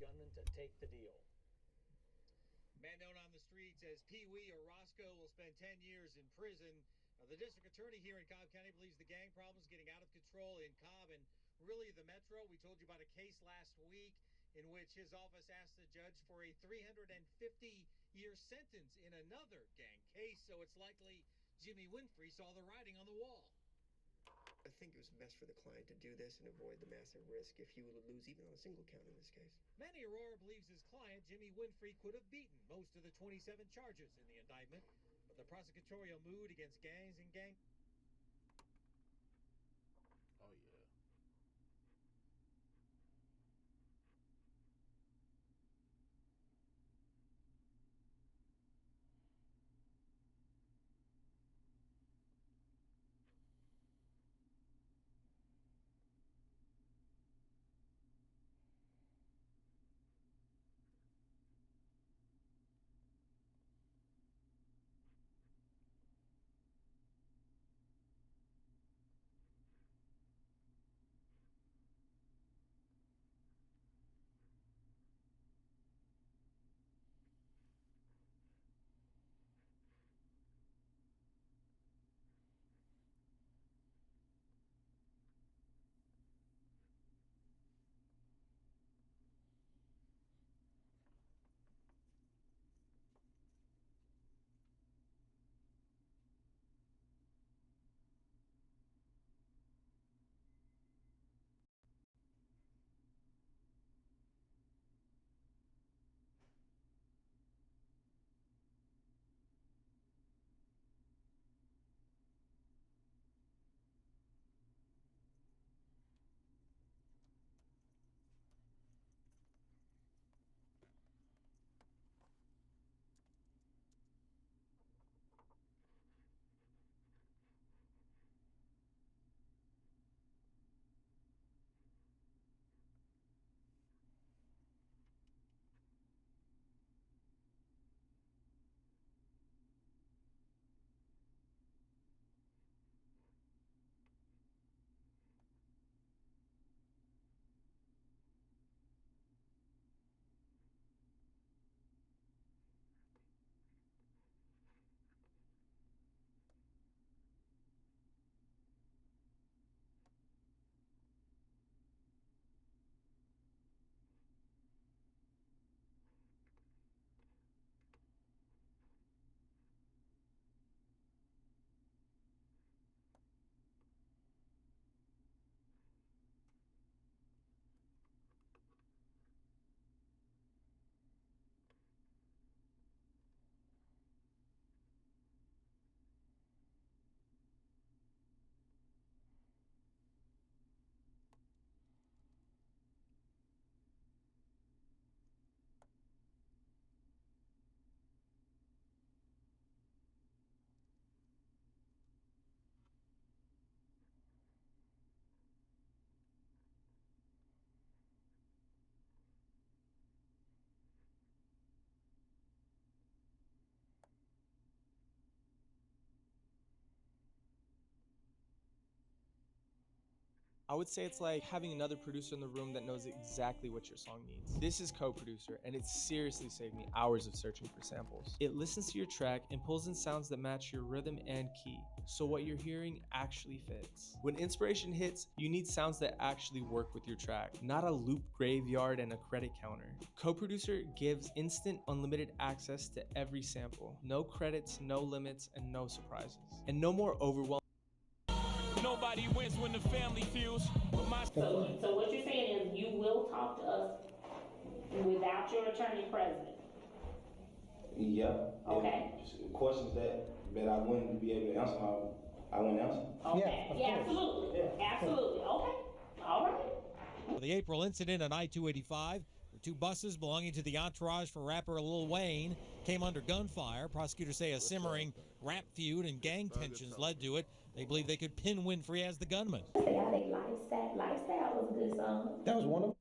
gunman to take the deal. Man known on the streets as Pee Wee or Roscoe will spend 10 years in prison. The district attorney here in Cobb County believes the gang problem is getting out of control in Cobb and really the metro. We told you about a case last week in which his office asked the judge for a 350-year sentence in another gang case. So it's likely Jimmy Winfrey saw the writing on the wall. I think it was best for the client to do this and avoid the massive risk if he would lose even on a single count in this case. Manny Aurora believes his client, Jimmy Winfrey, could have beaten most of the 27 charges in the indictment, but the prosecutorial mood against gangs and gang... Oh, yeah. I would say it's like having another producer in the room that knows exactly what your song needs. This is Co-Producer, and it seriously saved me hours of searching for samples. It listens to your track and pulls in sounds that match your rhythm and key, so what you're hearing actually fits. When inspiration hits, you need sounds that actually work with your track, not a loop graveyard and a credit counter. Co-Producer gives instant, unlimited access to every sample. No credits, no limits, and no surprises. And no more overwhelming. Nobody wins when the family feels. So what you're saying is you will talk to us without your attorney present? Yeah. Okay. If questions that I wouldn't be able to answer, I wouldn't answer. Okay. Yeah, absolutely. Yeah. Absolutely. Okay. All right. The April incident on I-285, where two buses belonging to the entourage for rapper Lil Wayne came under gunfire. Prosecutors say a simmering rap feud and gang tensions led to it. They believe they could pin Winfrey as the gunman. Yeah, I think Lifestyle was a good song. That was one of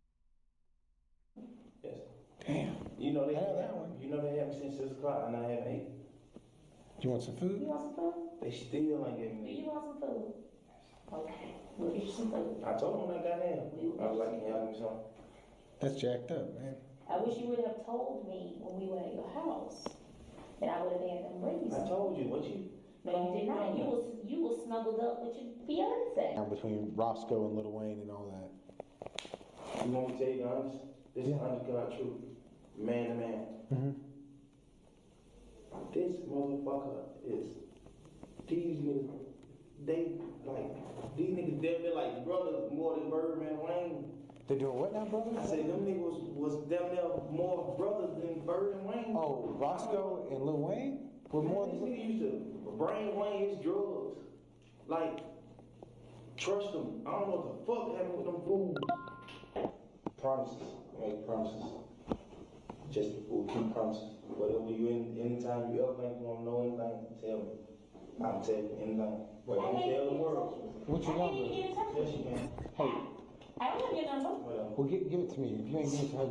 them? Yes. Damn. You know they have that one. You know they have me since 6 o'clock and I haven't ate. You want some food? You want some food? They still ain't giving me. Do you want some food? Okay, we'll get you some food. I told them when I got in. I was like, can y'all give me some? That's jacked up, man. I wish you would have told me when we were at your house, and I would have had them released. I told you, what you? No, you did not. You was snuggled up with your fiance. Between Roscoe and Lil Wayne and all that. You want me to tell you the honest? This is honest God truth. Man to man. This motherfucker is, these niggas, they're like brothers more than Birdman Wayne. They doing what now, brother? I said them niggas was damn near more brothers than Bird and Wayne. Oh, Roscoe and Lil Wayne were more This than. nigga used to brain Wayne his drugs. Like, trust them. I don't know what the fuck happened with them fools. Promises. Make promises. Just we'll keep promises. Whatever you anytime you ever think you want to know anything, tell me. I'll tell you anything. But don't tell the world. What's your number? Yes, you can. Hey, I don't have your number. well, give it to me. If you ain't give it to her,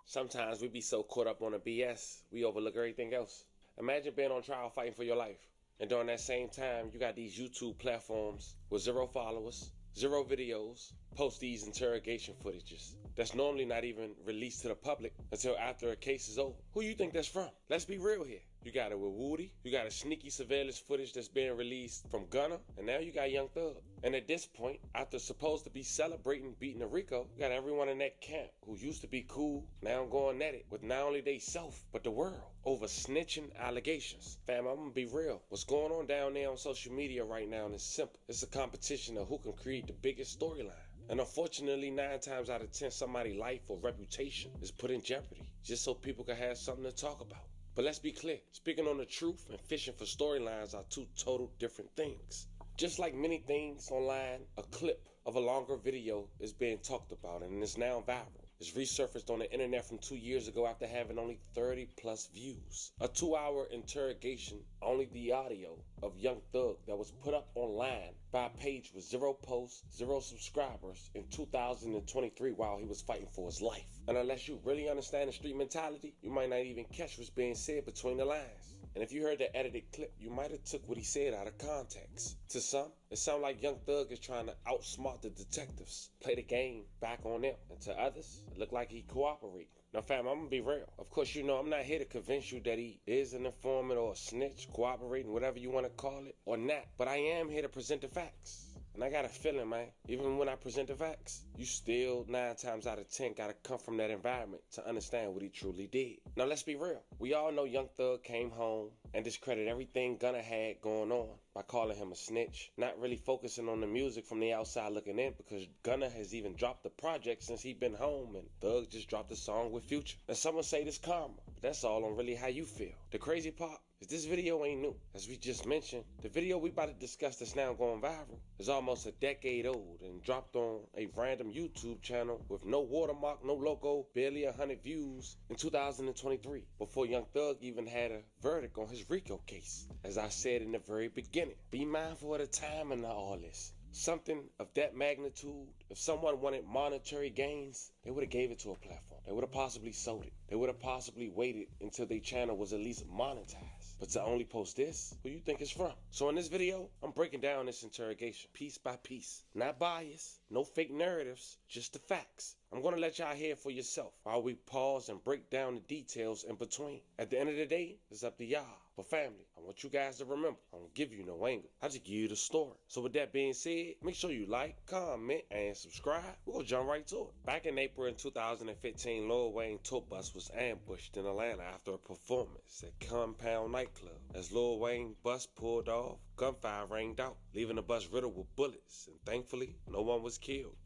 Sometimes we be so caught up on the BS, we overlook everything else. Imagine being on trial fighting for your life. And during that same time, you got these YouTube platforms with 0 followers, 0 videos, post these interrogation footages that's normally not even released to the public until after a case is over. Who you think that's from? Let's be real here. You got it with Woody, you got a sneaky surveillance footage that's being released from Gunna, and now you got Young Thug. And at this point, after supposed to be celebrating beating a Rico, you got everyone in that camp who used to be cool, now going at it with not only they self, but the world, over snitching allegations. Fam, I'm gonna be real. What's going on down there on social media right now is simple. It's a competition of who can create the biggest storyline. And unfortunately, 9 times out of 10, somebody's life or reputation is put in jeopardy just so people can have something to talk about. But let's be clear, speaking on the truth and fishing for storylines are 2 total different things. Just like many things online, a clip of a longer video is being talked about and is now viral. It's resurfaced on the internet from 2 years ago after having only 30 plus views. A 2-hour interrogation, only the audio of Young Thug that was put up online by a page with 0 posts, 0 subscribers in 2023 while he was fighting for his life. And unless you really understand the street mentality, you might not even catch what's being said between the lines. And if you heard the edited clip, you might have took what he said out of context. To some, it sounds like Young Thug is trying to outsmart the detectives, play the game back on them. And to others, it looked like he cooperated. Now fam, I'm gonna be real. Of course, you know I'm not here to convince you that he is an informant or a snitch, cooperating, whatever you want to call it, or not. But I am here to present the facts. And I got a feeling, man, even when I present the facts, you still 9 times out of 10 gotta come from that environment to understand what he truly did. Now let's be real. We all know Young Thug came home and discredited everything Gunna had going on by calling him a snitch, not really focusing on the music from the outside looking in, because Gunna has even dropped the project since he been home, and Thug just dropped a song with Future. And someone say this karma, but that's all on really how you feel. The crazy part is this video ain't new. As we just mentioned, the video we about to discuss that's now going viral is almost a decade old and dropped on a random YouTube channel with no watermark, no logo, barely 100 views in 2023, before Young Thug even had a verdict on his Rico case. As I said in the very beginning, be mindful of the timing of all this. Something of that magnitude, if someone wanted monetary gains, they would have gave it to a platform. They would have possibly sold it. They would have possibly waited until their channel was at least monetized. But to only post this, who you think it's from? So in this video, I'm breaking down this interrogation piece by piece. Not bias, no fake narratives, just the facts. I'm gonna let y'all hear for yourself while we pause and break down the details in between. At the end of the day, it's up to y'all. But family, I want you guys to remember, I don't give you no angle. I just give you the story. So with that being said, make sure you like, comment, and subscribe. We're gonna jump right to it. Back in April in 2015, Lil Wayne tour bus was ambushed in Atlanta after a performance at Compound nightclub. As Lil Wayne bus pulled off, gunfire rang out, leaving the bus riddled with bullets, and thankfully, no one was killed.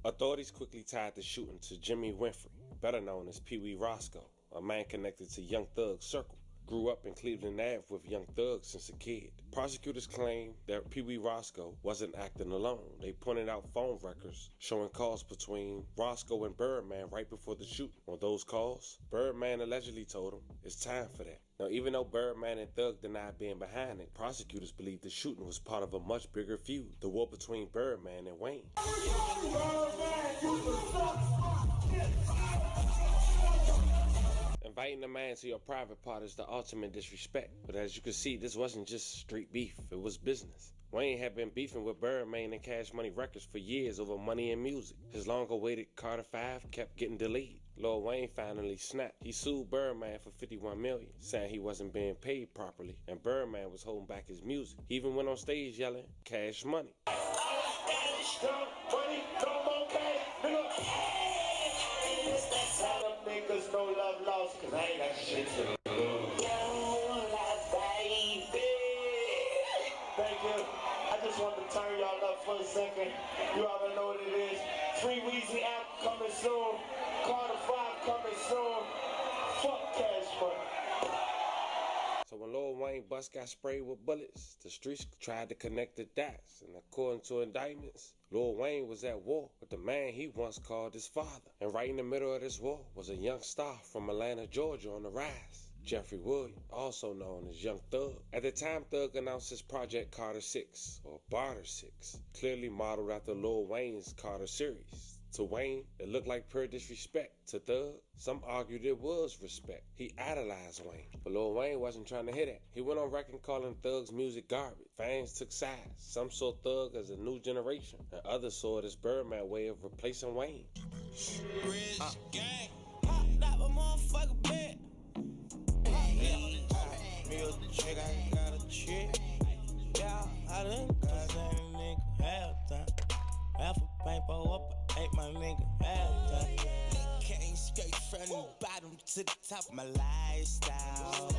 Authorities quickly tied the shooting to Jimmy Winfrey, better known as Pee Wee Roscoe, a man connected to Young Thug's circle. Grew up in Cleveland Ave with Young Thug since a kid. Prosecutors claim that Pee Wee Roscoe wasn't acting alone. They pointed out phone records showing calls between Roscoe and Birdman right before the shooting. On those calls, Birdman allegedly told him, "It's time for that." Now, even though Birdman and Thug denied being behind it, prosecutors believe the shooting was part of a much bigger feud, the war between Birdman and Wayne. Inviting a man to your private part is the ultimate disrespect. But as you can see, this wasn't just street beef, it was business. Wayne had been beefing with Birdman and Cash Money Records for years over money and music. His long-awaited Carter 5 kept getting delayed. Lil Wayne finally snapped. He sued Birdman for $51 million, saying he wasn't being paid properly, and Birdman was holding back his music. He even went on stage yelling, "Cash money." Niggas no love lost, 'cause I ain't got shit to lose. Thank you. I just want to turn y'all up for a second. You already know what it is. Free Weezy app coming soon. Carter 5 coming soon. Fuck Cash Money. So when Lil Wayne bus got sprayed with bullets, the streets tried to connect the dots, and according to indictments, Lil Wayne was at war with the man he once called his father. And right in the middle of this war was a young star from Atlanta, Georgia on the rise, Jeffrey Williams, also known as Young Thug. At the time, Thug announced his project Carter 6, or Barter 6, clearly modeled after Lil Wayne's Carter series. To Wayne, it looked like pure disrespect. To Thug, some argued it was respect. He idolized Wayne, but Lil Wayne wasn't trying to hear that. He went on record calling Thug's music garbage. Fans took sides. Some saw Thug as a new generation, and others saw it as Birdman's way of replacing Wayne. Rich gang. Popped up a motherfucker bed. Me a chick, I got a chick. Yeah, I done got that nigga half time. Half a paper up. Ain't my nigga half time. Came straight from the bottom to the top of my lifestyle.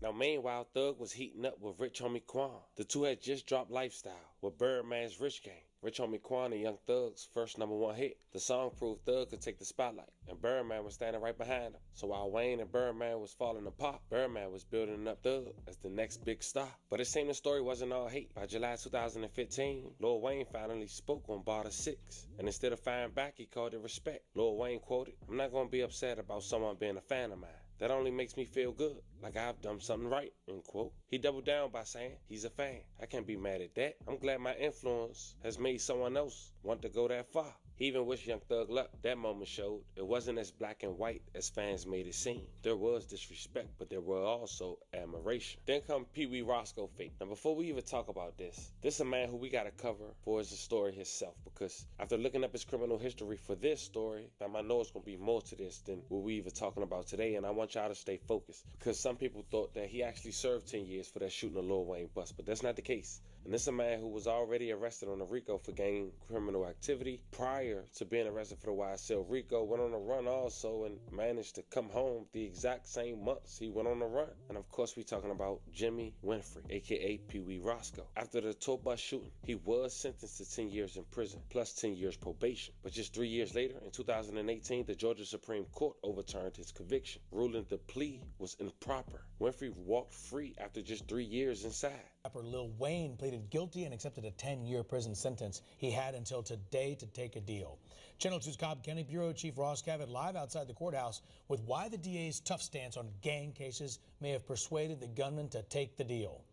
Now, meanwhile, Thug was heating up with Rich Homie Quan. The two had just dropped Lifestyle with Birdman's Rich Gang. Rich Homie Quan and Young Thug's first #1 hit. The song proved Thug could take the spotlight, and Birdman was standing right behind him. So while Wayne and Birdman was falling apart, Birdman was building up Thug as the next big star. But it seemed the story wasn't all hate. By July 2015, Lil Wayne finally spoke on Barter 6, and instead of firing back, he called it respect. Lil Wayne quoted, "I'm not going to be upset about someone being a fan of mine. That only makes me feel good, like I've done something right," end quote. He doubled down by saying, "He's a fan. I can't be mad at that. I'm glad my influence has made someone else want to go that far." He even wished Young Thug luck. That moment showed it wasn't as black and white as fans made it seem. There was disrespect, but there were also admiration. Then come Pee Wee Roscoe fate. Now before we even talk about this is a man who we gotta cover for his story himself, because after looking up his criminal history for this story, I know it's gonna be more to this than what we even talking about today, and I want y'all to stay focused, because some people thought that he actually served 10 years for that shooting a Lil Wayne bus, but that's not the case. And this is a man who was already arrested on a RICO for gang criminal activity. Prior to being arrested for the YSL RICO, went on a run also and managed to come home the exact same months he went on the run. And of course, we're talking about Jimmy Winfrey, aka Pee Wee Roscoe. After the tour bus shooting, he was sentenced to 10 years in prison, plus 10 years probation. But just 3 years later, in 2018, the Georgia Supreme Court overturned his conviction, ruling the plea was improper. Winfrey walked free after just 3 years inside. Rapper Lil Wayne pleaded guilty and accepted a 10-year prison sentence. He had until today to take a deal. Channel 2's Cobb County Bureau Chief Ross Cavett live outside the courthouse with why the DA's tough stance on gang cases may have persuaded the gunman to take the deal.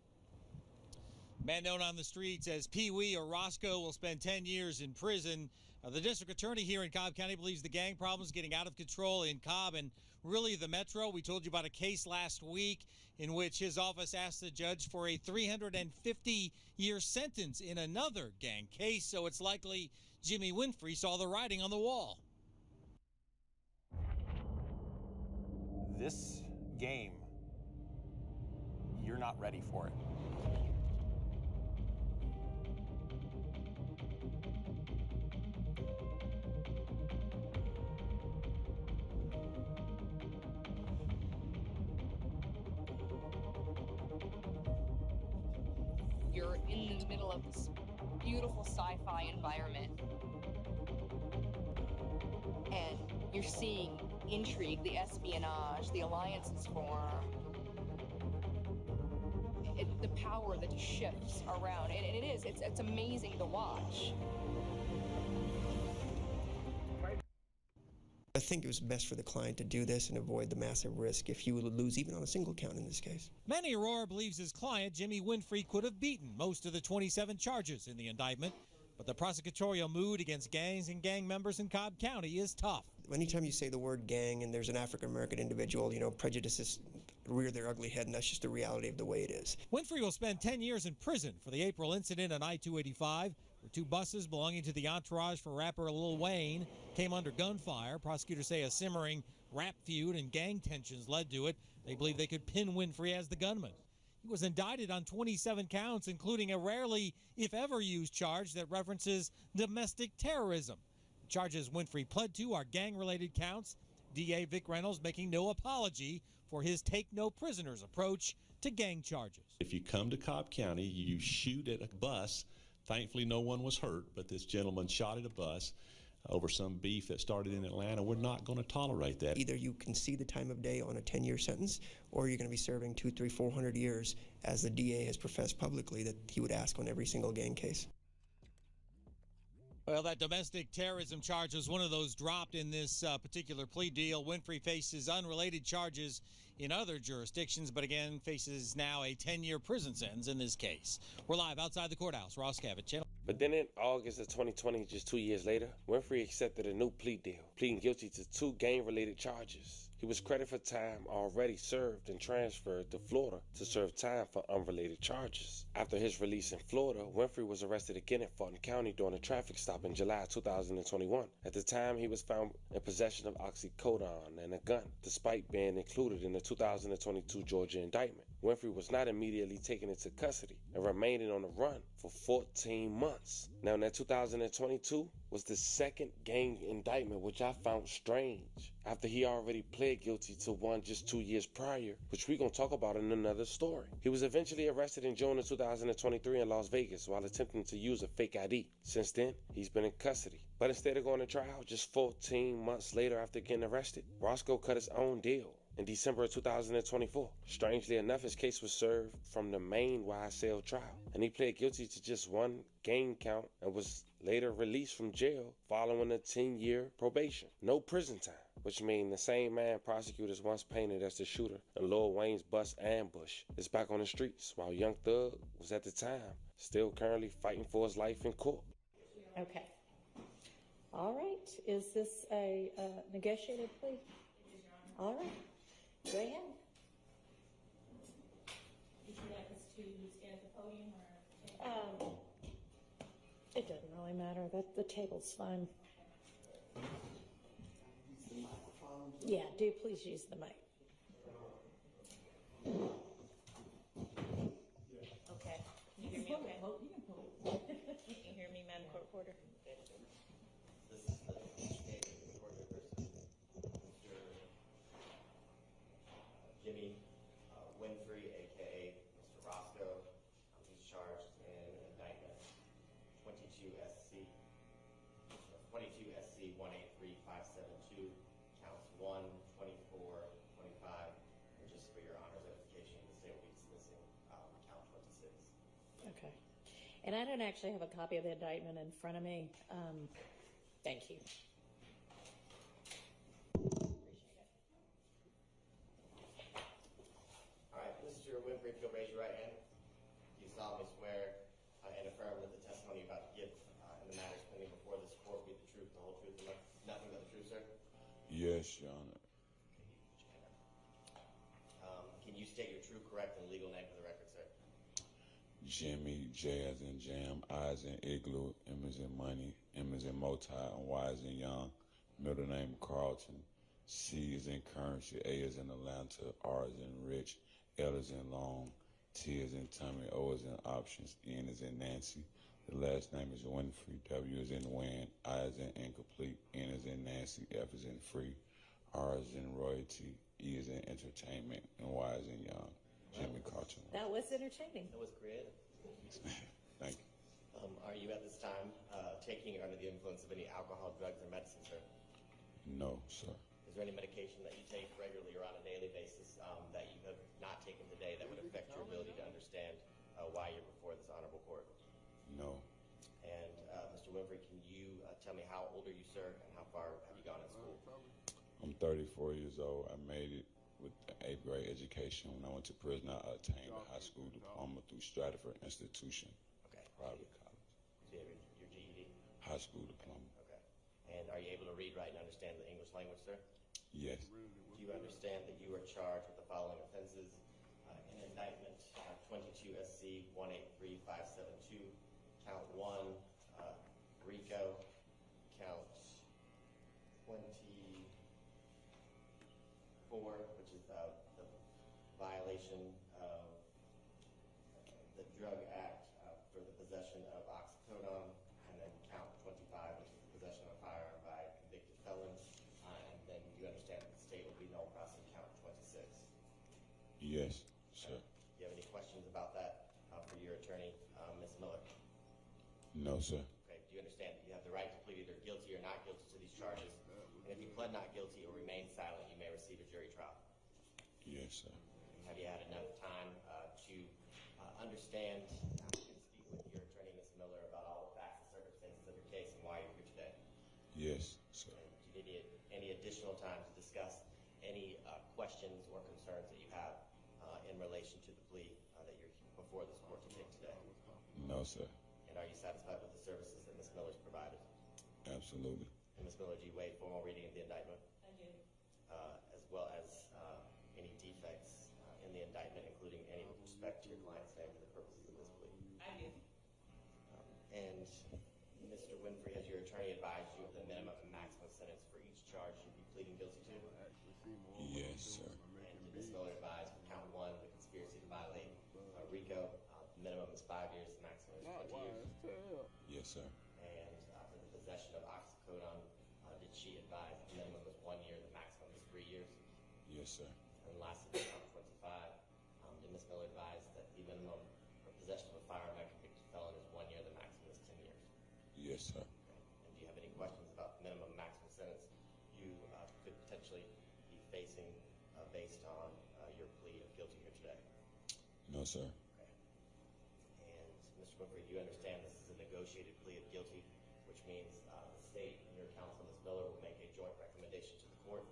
Man known on the streets as Pee Wee or Roscoe will spend 10 years in prison. The district attorney here in Cobb County believes the gang problem is getting out of control in Cobb and really the metro. We told you about a case last week in which his office asked the judge for a 350-year sentence in another gang case, so it's likely Jimmy Winfrey saw the writing on the wall. This game, you're not ready for it. You're in the middle of this beautiful sci-fi environment, and you're seeing intrigue, the espionage, the alliances form, the power that shifts around, and it's amazing to watch. I think it was best for the client to do this and avoid the massive risk if you would lose even on a single count in this case. Manny Aurora believes his client, Jimmy Winfrey, could have beaten most of the 27 charges in the indictment, but the prosecutorial mood against gangs and gang members in Cobb County is tough. Anytime you say the word gang and there's an African-American individual, prejudices rear their ugly head, and that's just the reality of the way it is. Winfrey will spend 10 years in prison for the April incident on I-285, where two buses belonging to the entourage for rapper Lil Wayne came under gunfire. Prosecutors say a simmering rap feud and gang tensions led to it. They believe they could pin Winfrey as the gunman. He was indicted on 27 counts, including a rarely, if ever, used charge that references domestic terrorism. The charges Winfrey pled to are gang-related counts. DA Vic Reynolds making no apology for his take-no-prisoners approach to gang charges. If you come to Cobb County, you shoot at a bus. Thankfully, no one was hurt, but this gentleman shot at a bus over some beef that started in Atlanta. We're not going to tolerate that. Either you can see the time of day on a 10-year sentence, or you're going to be serving 200, 300, 400 years, as the DA has professed publicly that he would ask on every single gang case. Well, that domestic terrorism charge was one of those dropped in this particular plea deal. Winfrey faces unrelated charges in other jurisdictions, but again faces now a 10-year prison sentence in this case. We're live outside the courthouse. Ross Cavett, Channel. But then in August of 2020, just 2 years later, Winfrey accepted a new plea deal, pleading guilty to 2 gang-related charges. He was credited for time already served and transferred to Florida to serve time for unrelated charges. After his release in Florida, Winfrey was arrested again in Fulton County during a traffic stop in July 2021. At the time, he was found in possession of oxycodone and a gun, despite being included in the 2022 Georgia indictment. Winfrey was not immediately taken into custody and remaining on the run for 14 months. Now, in that 2022 was the second gang indictment, which I found strange, after he already pled guilty to one just 2 years prior, which we're going to talk about in another story. He was eventually arrested in June of 2023 in Las Vegas while attempting to use a fake ID. Since then, he's been in custody. But instead of going to trial just 14 months later after getting arrested, Roscoe cut his own deal in December of 2024. Strangely enough, his case was served from the main YSL trial, and he pled guilty to just one gang count and was later released from jail following a 10-year probation. No prison time, which means the same man prosecutors once painted as the shooter in Lil Wayne's bus ambush is back on the streets, while Young Thug was at the time still currently fighting for his life in court. Okay. All right. Is this a negotiated plea? All right. Go ahead. Would you like us to stand at the podium or? It doesn't really matter. The table's fine. Yeah, do please use the mic. Okay. Can you hear me okay? You can hear me, Madam Court Reporter? Jimmy Winfrey, aka Mr. Roscoe. He's charged in indictment 22 SC 183-572, counts 1, 24, 25. And just for your honor's edification, the state will be dismissing count 26. Okay. And I don't actually have a copy of the indictment in front of me. Thank you. Mr. Winfrey, if you'll raise your right hand, do you solemnly swear and affirm that the testimony you're about to give in the matters pending before this court will be the truth, the whole truth, and nothing but the truth, sir? Yes, Your Honor. Can you state your true, correct, and legal name for the record, sir? Jimmy, J as in jam, I as in igloo, M as in money, M as in multi, and Y as in young. Middle name Carlton. C is in currency, A is in Atlanta, R is in rich, L is in long, T is in Tommy, O is in options, N is in Nancy. The last name is Winfrey, W is in win, I is in incomplete, N is in Nancy, F is in free, R is in royalty, E is in entertainment, and Y is in young. Jimmy Carlton. That was entertaining. That was creative. Thank you. Are you at this time taking or under the influence of any alcohol, drugs, or medicine, sir? No, sir. Is there any medication that you take regularly or on a daily basis that you have not taken today that would affect your ability to understand why you're before this honorable court? No. And Mr. Winfrey, can you tell me how old are you, sir, and how far have you gone in school? I'm 34 years old. I made it with an 8th grade education. When I went to prison, I obtained a high school diploma through Stratford Institution, private college. So you have your GED? High school diploma. Okay. And are you able to read, write, and understand the English language, sir? Yes. Do you understand that you are charged with the following offenses in indictment 22 SC 183-572, count 1, RICO, count 4, which is the violation of the Drug Act for the possession of oxycodone, and then count 25, which is the possession of a firearm by convicted felons. And then you understand that the state will be null process count 26. Yes, sir. Do you have any questions about that for your attorney, Ms. Miller? No, sir. Okay. Do you understand that you have the right to plead either guilty or not guilty to these charges? And if you pled not guilty or remain silent, you may receive a jury trial. Yes, sir. Have you had enough time to understand and speak with your attorney, Ms. Miller, about all the facts and circumstances of your case and why you're here today? Yes, sir. And do you need any additional time to discuss any questions or concerns that you have in relation to the plea that you're before this court to take today? No, sir. And are you satisfied with the services that Ms. Miller's provided? Absolutely. And Ms. Miller, do you waive formal reading of the indictment? I do. As well as any defects in the indictment, including any with respect to your client's name for the purposes of this plea? I do. And Mr. Winfrey, has your attorney advised you of the minimum and maximum sentence for each charge you'd be pleading guilty to? Yes, sir. And did Ms. Miller advise for count 1, the conspiracy to violate RICO, the minimum is 5 years, the maximum is 20 years? Yes, sir. And for the possession of oxycodone, did she advise the minimum is 1 year, the maximum is 3 years? Yes, sir. And lastly, count 25, did Ms. Miller advise that the minimum for possession of a firearm by a convicted felon is 1 year, the maximum is 10 years? Yes, sir. And do you have any questions about the minimum maximum sentence you could potentially be facing based on your plea of guilty here today? No, sir. Okay. And Mr. Winfrey, do you understand this is a negotiated plea of guilty, which means the state and your counsel, Ms. Miller, will make a joint recommendation to the court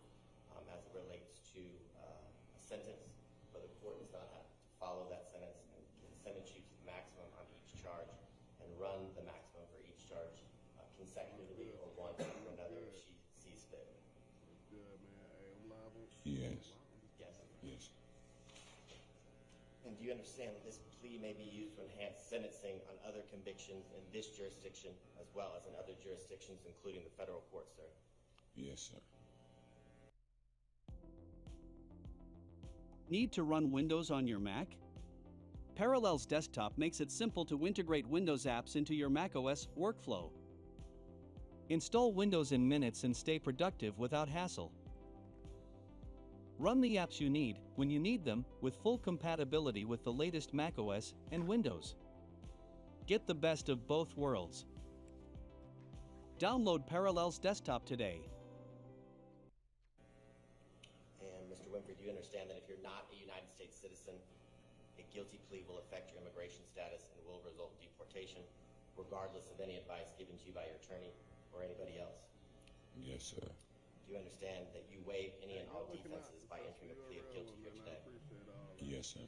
as it relates to a sentence, but the court does not have to follow that sentence and can sentence you to the maximum on each charge and run the maximum for each charge consecutively or one after another if she sees fit. Yes. Yes. Yes. And do you understand that this plea may be used to enhance sentencing on other convictions in this jurisdiction as well as in other jurisdictions, including the federal court, sir? Yes, sir. Need to run Windows on your Mac? Parallels Desktop makes it simple to integrate Windows apps into your macOS workflow. Install Windows in minutes and stay productive without hassle. Run the apps you need when you need them with full compatibility with the latest macOS and Windows. Get the best of both worlds. Download Parallels Desktop today. And Mr. Winfrey, do you understand that if you're not a United States citizen, a guilty plea will affect your immigration status and will result in deportation, regardless of any advice given to you by your attorney or anybody else? Yes, sir. Do you understand that you waive any and all defenses by entering a plea of guilty here today? Yes, sir.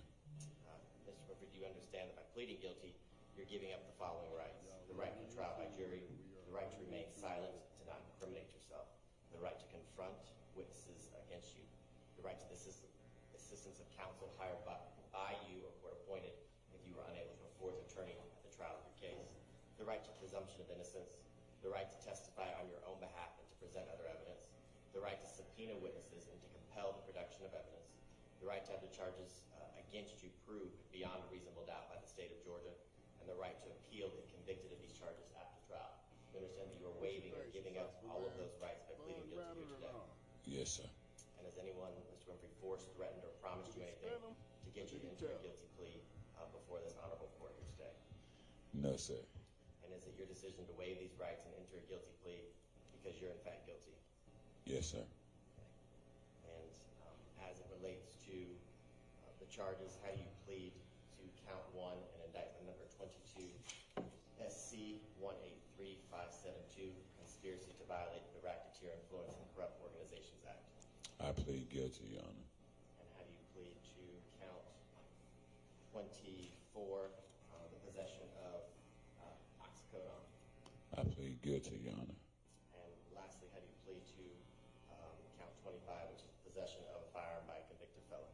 Mr. Winfrey, do you understand that by pleading guilty, you're giving up the following rights: the right to trial by jury, the right to remain silent, to not incriminate yourself, the right to confront witnesses against you, the right to the assistance of counsel hired by you or court appointed if you were unable to afford an attorney at the trial of your case, the right to presumption of innocence, the right to testify on your own behalf and to present other evidence, the right to subpoena witnesses and to compel the production of evidence, the right to have the charges against you proved beyond a reasonable doubt by the state of Georgia, and the right to appeal if convicted of these charges after trial. You understand that you are waiving or giving up all of those rights by pleading guilty here today? Yes, sir. And has anyone, Mr. Winfrey, forced, threatened, or promised you anything to get you into a guilty plea before this honorable court here today? No, sir. And is it your decision to waive these rights and enter a guilty plea because you're in fact guilty? Yes, sir. And as it relates to the charges, how do you plead to count 1 and indictment number 22, SC 183572, conspiracy to violate the Racketeer Influence and Corrupt Organizations Act? I plead guilty, Your Honor. And how do you plead to count 24, the possession of oxycodone? I plead guilty, Your Honor. And lastly, how do you plead to count 25, which is possession of a firearm by a convicted felon?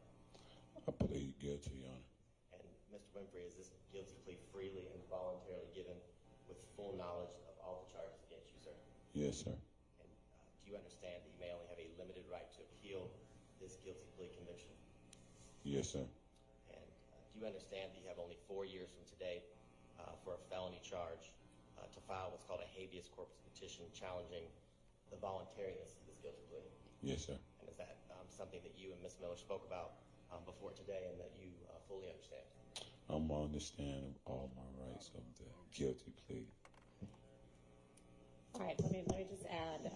I plead guilty, Your Honor. And Mr. Winfrey, is this guilty plea freely and voluntarily given with full knowledge of all the charges against you, sir? Yes, sir. And do you understand that you may only have a limited right to appeal this guilty plea conviction? Yes, sir. And do you understand that you have only 4 years from today for a felony charge to file what's called a habeas corpus petition challenging the voluntariness of this guilty plea? Yes, sir. And is that something that you and Ms. Miller spoke about before today and that you fully understand? I'm understanding all my rights of the guilty plea. All right, let me just add,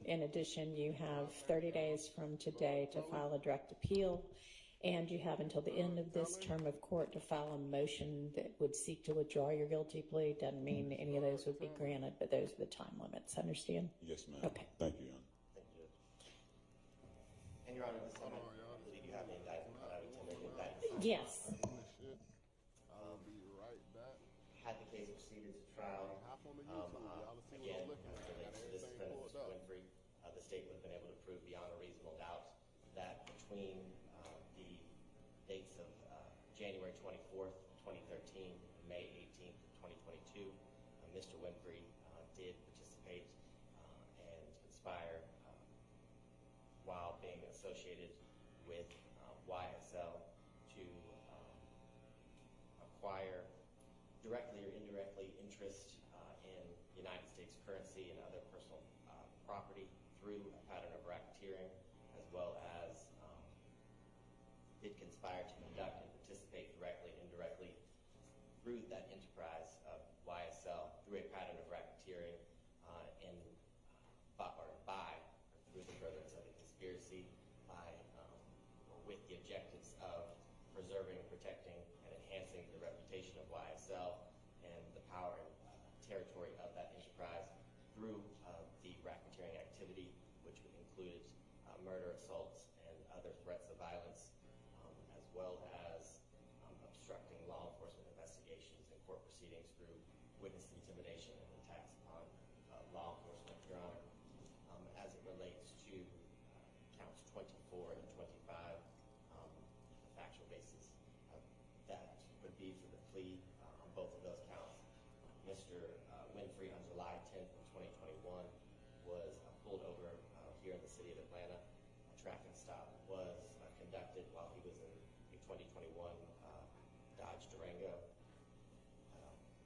in addition, you have 30 days from today to file a direct appeal, and you have until the end of this term of court to file a motion that would seek to withdraw your guilty plea. Doesn't mean any of those would be granted, but those are the time limits. Understand? Yes, ma'am. Okay. Thank you, Your Honor. Thank you. And Your Honor, this time I believe you have the indictment. I would tender the indictment. Yes. Had the case proceeded to trial, again, as it relates to this defendant, Mr. Winfrey, the state would have been able to prove beyond a reasonable doubt that between the dates of January 24th, 2013, and May 18th, 2022, Mr. Winfrey did participate and conspire while being associated with YSL to acquire directly or indirectly interest in United States currency and other personal property through a pattern of racketeering, as well as did conspire to conduct and participate directly and indirectly through that enterprise of YSL through a pattern of racketeering through the furtherance of a conspiracy with the objectives of preserving, protecting, and enhancing the reputation of YSL and the power and territory of that enterprise through the racketeering activity, which included murder, assaults, and other threats of violence, as well as obstructing law enforcement investigations and court proceedings through witness intimidation and attacks upon law enforcement. Your Honor, as it relates to counts 24 and 25, the factual basis that would be for the plea on both of those counts. Mr. Winfrey, on July 10th of 2021, was pulled over here in the city of Atlanta. A traffic stop was conducted while he was in a 2021 Dodge Durango.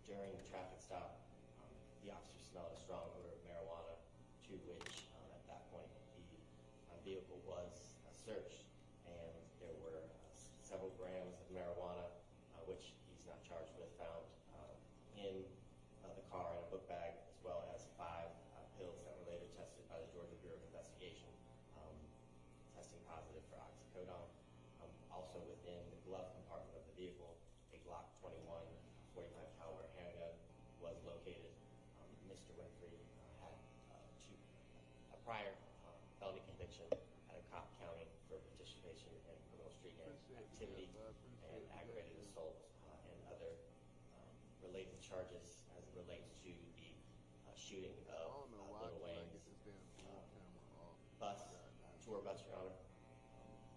During the traffic stop, the officer smelled a strong odor of marijuana, to which at that point the vehicle was searched, and there were several grams of marijuana, which he's not charged with, found in the car in a book bag, as well as 5 pills that were later tested by the Georgia Bureau of Investigation, testing positive for oxycodone. Also within the glove compartment of the vehicle, a Glock 21 45 caliber handgun was located. Mr. Winfrey had a prior felony conviction out of Cobb County for participation in criminal street gang activity and aggravated assault and other related charges as it relates to the shooting of Lil Wayne's tour bus, Your Honor.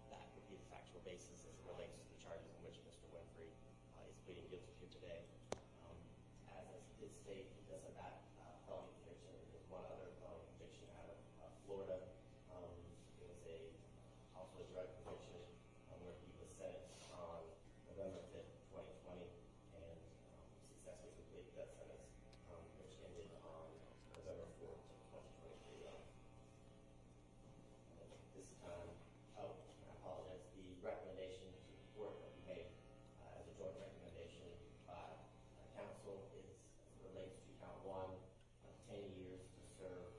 That would be the factual basis as it relates to the charges in which Mr. Winfrey is pleading guilty to today. As I did state, because of that felony conviction, there's one other felony conviction out of Florida. It was also a drug conviction where he was sentenced on November 5th, 2020, and successfully completed that sentence, which ended on November 4th, 2023. This time, I apologize, the recommendation to the court that we made as a joint recommendation by counsel is relates to count 1, 10 years to serve,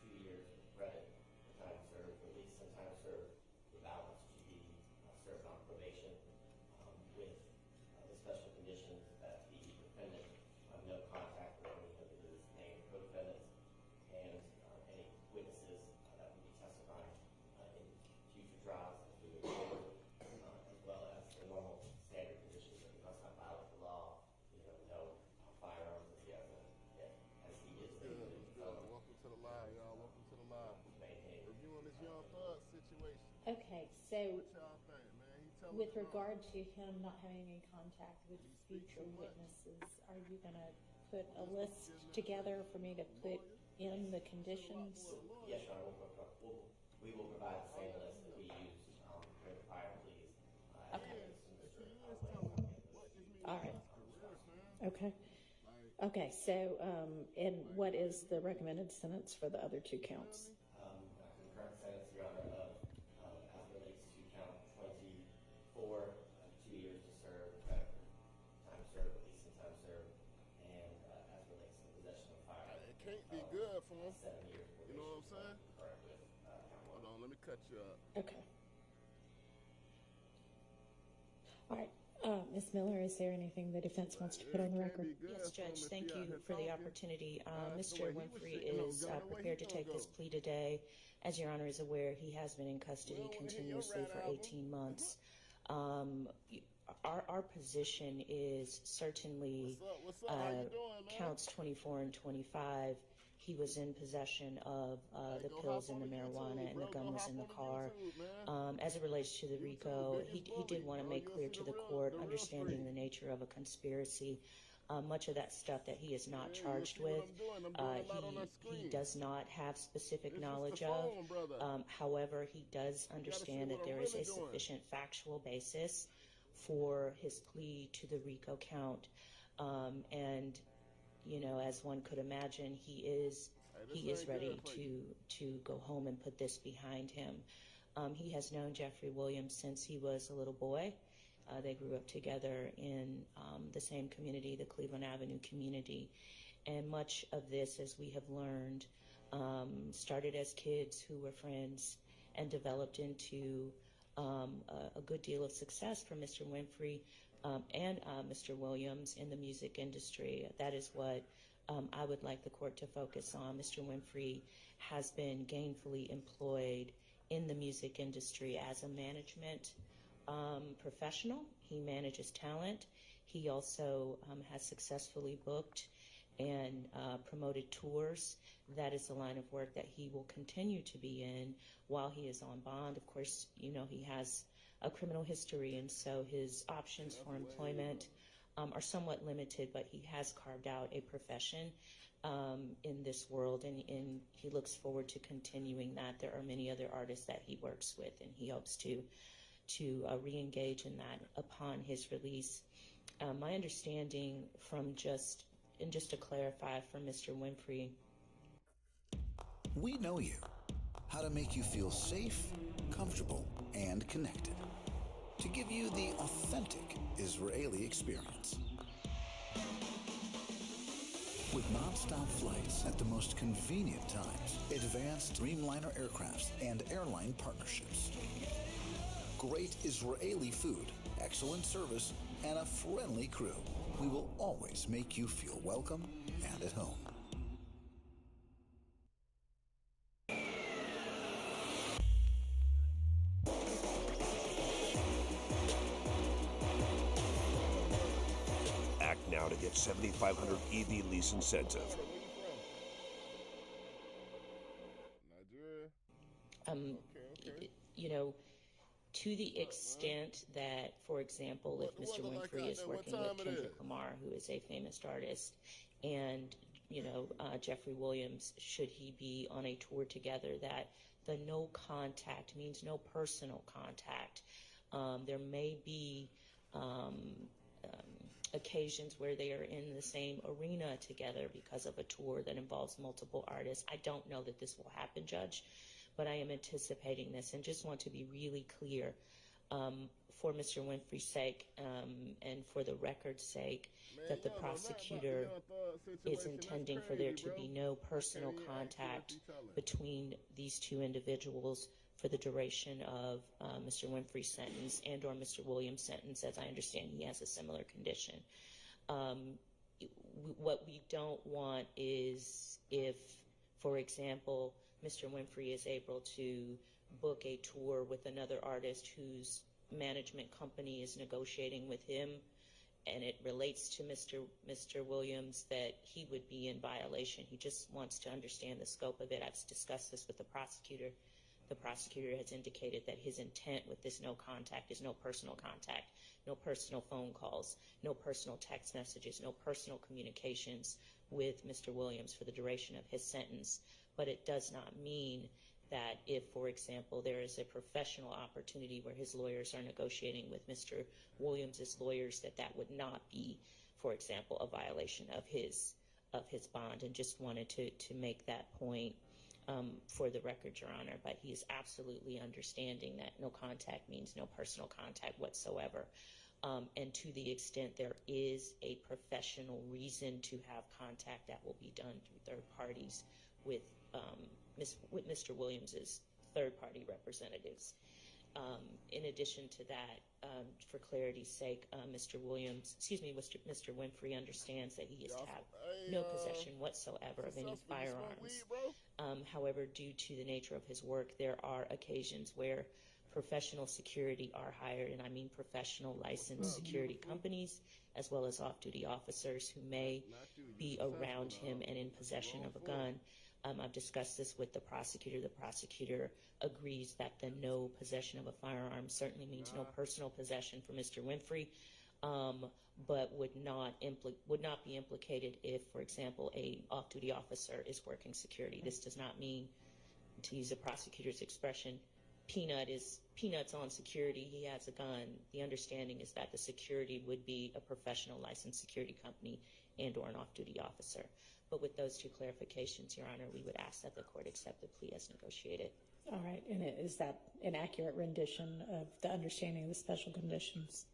2 years with credit for time served, release and time served, the balance to be served on probation, with the special conditions that the defendant no contact with any of his named co-defendants and any witnesses that will be testifying in future trials as we move forward, as well as the normal standard conditions that he must not violate the law, no firearms as he is Welcome to the live, y'all. Welcome to the live. Reviewing this Young Thug situation. Okay, so What y'all think, man? He telling with the truth. regard to him not having any contact with future witnesses, are you going to put a list together for me to put in the conditions? Yes, Your Honor, we will provide the same list that we used Okay. Okay, so, and what is the recommended sentence for the other two counts? Concurrent sentence, Your Honor, as relates to count 24, 2 years to serve, time served, release and time served, and as relates to possession of firearms. It can't be good for him. 7 years. You know what I'm saying? Correct with count 1. Hold on, let me cut you up. Okay. All right. Ms. Miller, is there anything the defense wants to put on the record? Yes, Judge, thank you for the opportunity. Mr. Winfrey is prepared to take this plea today. As Your Honor is aware, he has been in custody continuously for 18 months. Our position is certainly counts 24 and 25. He was in possession of the pills and the marijuana, and the gun was in the car. As it relates to the RICO, he did want to make clear to the court, understanding the nature of a conspiracy. Much of that stuff that he is not charged with, he does not have specific knowledge of. However, he does understand that there is a sufficient factual basis for his plea to the RICO count. And you know, as one could imagine, he is ready to go home and put this behind him. He has known Jeffrey Williams since he was a little boy. They grew up together in the same community, the Cleveland Avenue community. And much of this, as we have learned, started as kids who were friends and developed into a good deal of success for Mr. Winfrey and Mr. Williams in the music industry. That is what I would like the court to focus on. Mr. Winfrey has been gainfully employed in the music industry as a management professional. He manages talent. He also has successfully booked and promoted tours. That is the line of work that he will continue to be in while he is on bond. Of course, you know, he has a criminal history, and so his options for employment are somewhat limited, but he has carved out a profession in this world, and he looks forward to continuing that. There are many other artists that he works with, and he hopes to re-engage in that upon his release. My understanding from just to clarify for Mr. Winfrey. We know you, how to make you feel safe, comfortable, and connected. To give you the authentic Israeli experience. With non-stop flights at the most convenient times, advanced Dreamliner aircrafts and airline partnerships. Great Israeli food, excellent service, and a friendly crew. We will always make you feel welcome and at home. Act now to get $7,500 EV lease incentive. You know, to the extent that, for example, if Mr. Winfrey is working with Kendrick Lamar, who is a famous artist, and, you know, Jeffrey Williams, should he be on a tour together, that the no contact means no personal contact. There may be occasions where they are in the same arena together because of a tour that involves multiple artists. I don't know that this will happen, Judge, but I am anticipating this and just want to be really clear for Mr. Winfrey's sake and for the record's sake that the prosecutor is intending for there to be no personal contact between these two individuals for the duration of Mr. Winfrey's sentence and or Mr. Williams' sentence. As I understand, he has a similar condition. What we don't want is if, for example, Mr. Winfrey is able to book a tour with another artist whose management company is negotiating with him, and it relates to Mr. Williams, that he would be in violation. He just wants to understand the scope of it. I've discussed this with the prosecutor. The prosecutor has indicated that his intent with this no contact is no personal contact, no personal phone calls, no personal text messages, no personal communications with Mr. Williams for the duration of his sentence. But it does not mean that if, for example, there is a professional opportunity where his lawyers are negotiating with Mr. Williams' lawyers, that would not be for example, a violation of his bond, and just wanted to make that point for the record, Your Honor. But he is absolutely understanding that no contact means no personal contact whatsoever. And to the extent there is a professional reason to have contact, that will be done through third parties with Mr. Williams's third-party representatives. In addition to that, for clarity's sake, Mr. Winfrey understands that he is to have no possession whatsoever of any firearms. However, due to the nature of his work, there are occasions where professional security are hired, and I mean professional licensed security companies, as well as off-duty officers who may be around him and in possession of a gun. I've discussed this with the prosecutor. The prosecutor agrees that the no possession of a firearm certainly means no personal possession for Mr. Winfrey, but would not be implicated if, for example, a off-duty officer is working security. This does not mean, to use a prosecutor's expression, peanuts on security, he has a gun. The understanding is that the security would be a professional licensed security company and or an off-duty officer. But with those two clarifications, Your Honor, we would ask that the court accept the plea as negotiated. All right, and is that an accurate rendition of the understanding of the special conditions?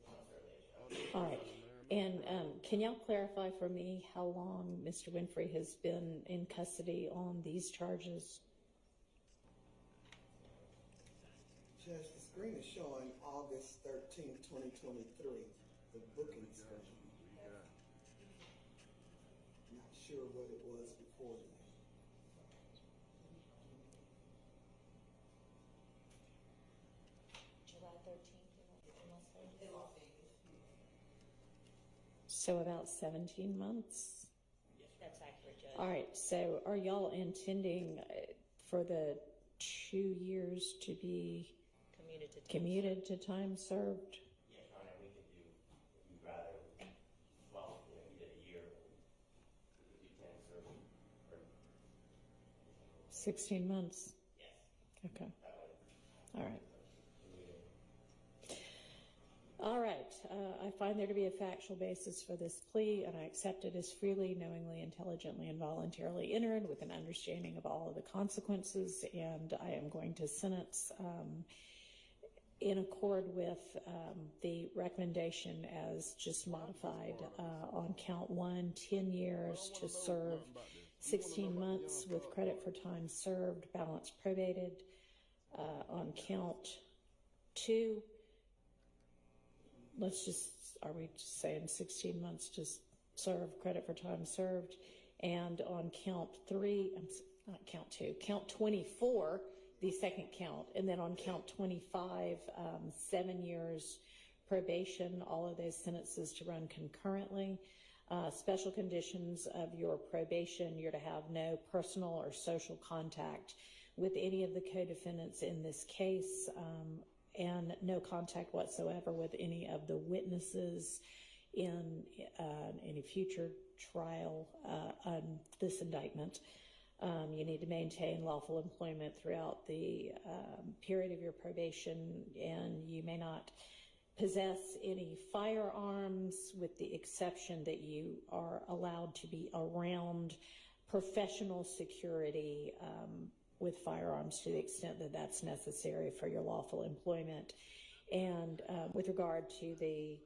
All right, and can y'all clarify for me how long Mr. Winfrey has been in custody on these charges? Judge, the screen is showing August 13th, 2023, the booking schedule. Not sure what it was before then. July 13th. So about 17 months? Yes, that's accurate, Judge. All right, so are y'all intending for the 2 years to be commuted to time served? Yes, Your Honor, we could do, if you'd rather, well, you did a year, we could do 10 serving. 16 months? Yes. Okay. All right. All right. I find there to be a factual basis for this plea, and I accept it as freely, knowingly, intelligently, and voluntarily entered with an understanding of all of the consequences, and I am going to sentence in accord with the recommendation as just modified on count 1, 10 years to serve 16 months with credit for time served, balance probated. On count 2, are we just saying 16 months to serve, credit for time served? And on count 3, not count 2, count 24, the second count, and then on count 25, 7 years probation, all of those sentences to run concurrently. Special conditions of your probation, you're to have no personal or social contact with any of the co-defendants in this case, and no contact whatsoever with any of the witnesses in any future trial on this indictment. You need to maintain lawful employment throughout the period of your probation, and you may not possess any firearms with the exception that you are allowed to be around professional security with firearms to the extent that that's necessary for your lawful employment. And with regard to the